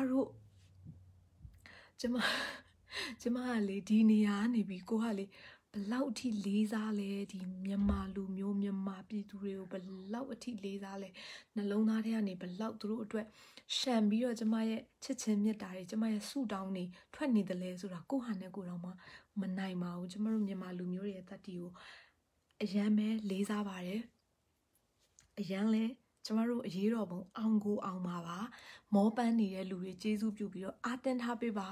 ကလေဒီနေရာကနေပြီးကိုကလေဘလောက်အထိလေးစားလဲဒီမြန်မာလူမျိုးမြန်မာပြည်သူတွေကိုဘလောက်အထိလေးစားလဲနှလုံးသားထဲကနေဘလောက်သူတို့အတွက်ရှံပြီးတော့ကျမရဲ့ချစ်ချင်းမြတ်တာတွေကျမရဲ့ဆုတောင်းတွေထွက်နေတယ်လဲဆိုတာကိုဟာနဲ့ကိုတော့မနိုင်ပါဘူးကျမတို့မြန်မာလူမျိုးတွေရဲ့တတ်တီကိုအရန်ပဲလေးစားပါတယ်အရန်လဲကျမတို့အရေးတော်ပုံအောင်ပါပါမောပန်းနေတဲ့လူတွေကျေးဇူးပြုပြီးတော့အားတင်းထားပေးပါ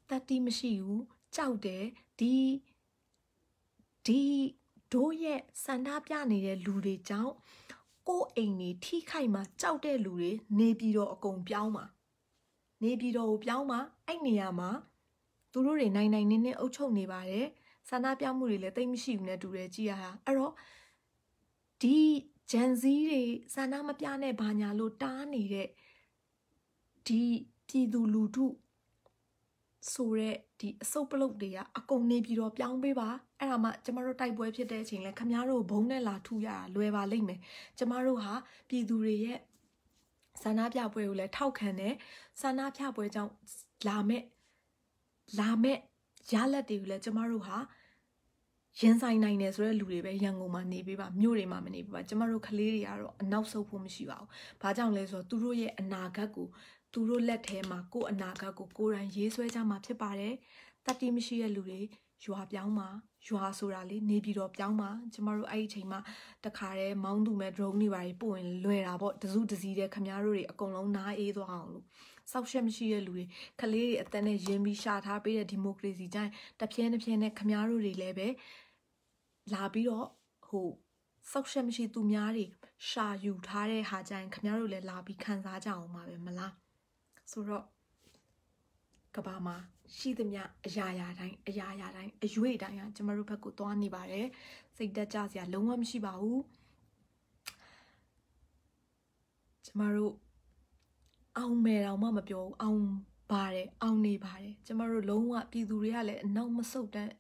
တတ်တီမရှိဘူးကြောက်တယ်ဒီတို့ရဲ့စန္ဒပြနေတဲ့လူတွေကြောင့်ကိုယ်အိမ်တွေထိခိုက်မှာကြောက်တဲ့လူတွေနေပြည်တော်အကုန်ပြောင်းမှာနေပြည်တော်ကိုပြောင်းမှာအဲ့နေရာမှာသူတို့တွေနိုင်နေအုပ်ချုပ်နေပါတယ် စာနာပြမှုတွေလည်းတိတ်မရှိဘူးနဲ့တူတယ်ကြည်ရတာအဲ့တော့ဒီဂျန်ဇီတွေစာနာမပြနဲ့ဘာညာလို့တားနေတဲ့ဒီပြည်သူလူထုဆိုတဲ့ဒီအစုပ်ပလုတ်တွေကအကုန်နေပြီးတော့ပြောင်းပေးပါအဲ့ဒါမှကျမတို့တိုက်ပွဲဖြစ်တဲ့အချိန်လဲခမရတို့ဘုံနဲ့လာထုရတာလွယ်ပါလိမ့်မယ်ကျမတို့ဟာပြည်သူတွေရဲ့ဆန္ဒပြပွဲကိုလည်းထောက်ခံတယ်ဆန္ဒပြပွဲကြောင့်လာမဲ့ရလက်တွေကိုလည်းကျမတို့ဟာရင်ဆိုင်နိုင်တယ်ဆိုတဲ့လူတွေပဲရန်ကုန်မှာနေပေးပါမြို့တွေမှာမနေပေးပါကျမတို့ကလေးတွေကတော့အနောက်ဆုတ်ဖို့မရှိပါဘူး။ဘာကြောင့်လဲဆိုတော့သူတို့ရဲ့အနာဂတ်ကိုသူတို့လက်ထဲမှာကိုယ်အနာဂတ်ကိုကိုယ်တိုင်ရေးဆွဲကြမှာဖြစ်ပါတယ်။တတိမရှိတဲ့လူတွေရွာပြောင်းမှာရွာဆိုတာလေနေပြီးတော့ပြောင်းမှာကျမတို့အဲ့ဒီအချိန်မှာတခါတည်းမောင်းသူမဲ့ drone တွေပါပို့ရင်လွယ်တာပေါ့တစုတစည်းတဲ့ခမားတို့တွေအကုန်လုံးနားအေးသွားအောင်လို့စောက်ရှက်မရှိတဲ့လူတွေခလေးတွေအသက်နဲ့ရင်းပြီးရှာထားပေးတဲ့ဒီမိုကရေစီတိုင်းတပြင်းနဲ့ခမားတို့တွေလည်းပဲလာပြီးတော့စောက်ရှက်မရှိသူများတွေရှာယူထားတဲ့ဟာကြရင်ခမားတို့လည်းလာပြီးခံစားကြအောင်ပါပဲမလားဆိုတော့ကဘာမှာရှိသမျှအရာရာတိုင်းအရွေ့တိုင်းကကျမတို့ဘက်ကိုသွားနေပါတယ်စိတ်တက်ကြစရာလုံးဝမရှိပါဘူးကျမတို့အောင်မယ်တော့မှမပြောဘူးအောင်ပါတယ်အောင်နေပါတယ်ကျမတို့လုံးဝပြည်သူတွေကလည်းအနောက်မဆုတ်တဲ့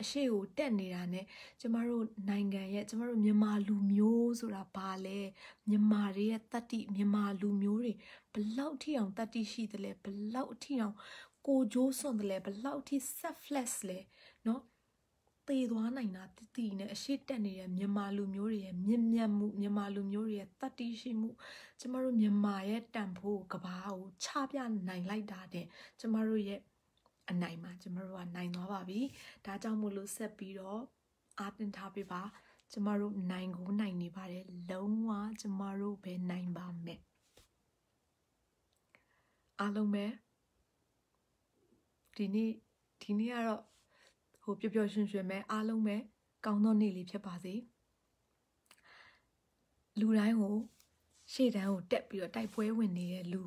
အရှိကိုတက်နေတာနဲ့ကျမတို့နိုင်ငံရဲ့ကျမတို့မြန်မာလူမျိုးဆိုတာဘာလဲမြန်မာတွေရဲ့တတ္တိမြန်မာလူမျိုးတွေဘလောက်ထိအောင်တတ္တိရှိသလဲဘလောက်ထိအောင်ကိုဂျိုးစွန့်တယ်လဲဘလောက်ထိ selfless လဲเนาะသေသွားနိုင်တာတည်နဲ့အရှိတက်နေတဲ့မြန်မာလူမျိုးတွေရဲ့မြင့်မြတ်မှုမြန်မာလူမျိုးတွေရဲ့တတ္တိရှိမှုကျမတို့မြန်မာရဲ့တန်ဖိုးကဘာကိုချပြနိုင်လိုက်တာတဲ့ကျမတို့ရဲ့အနိုင်မှာကျမတို့ကနိုင်သွားပါပြီဒါကြောင့်မို့လို့ဆက်ပြီးတော့အားတင်ထားပေးပါကျမတို့နိုင်ကိုနိုင်နေပါတယ်လုံးဝကျမတို့ပဲနိုင်ပါမယ်အားလုံးပဲဒီနေ့ကတော့ပျော်ပျော်ရွှင်ရွှင်ပဲအားလုံးပဲကောင်းသောနေ့လေးဖြစ်ပါစေလူတိုင်းကိုရှေ့တန်းကိုတက်ပြီးတော့တိုက်ပွဲဝင်နေတဲ့လူ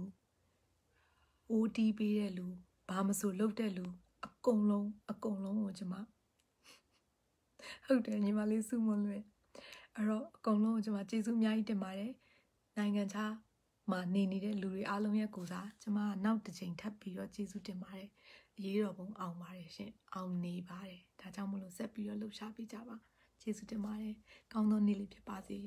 OT ပေးတဲ့လူဘာမဆိုလုပ်တဲ့လူအကုန်လုံးကိုကျွန်မဟုတ်တယ်ညီမလေးစုမလွင်အဲ့တော့အကုန်လုံးကိုကျွန်မကျေးဇူးအများကြီးတင်ပါတယ်နိုင်ငံခြားမှာနေတဲ့လူတွေအားလုံးရဲ့ကိုစားကျွန်မနောက်တစ်ချိန်ထပ်ပြီးတော့ကျေးဇူးတင်ပါတယ်အရေးတော်ပုံအောင်ပါတယ်ရှင်အောင်နေပါတယ်ဒါကြောင့်မလို့ဆက်ပြီးတော့လှူရှားပေးကြပါကျေးဇူးတင်ပါတယ်ကောင်းသောနေ့လေးဖြစ်ပါစေ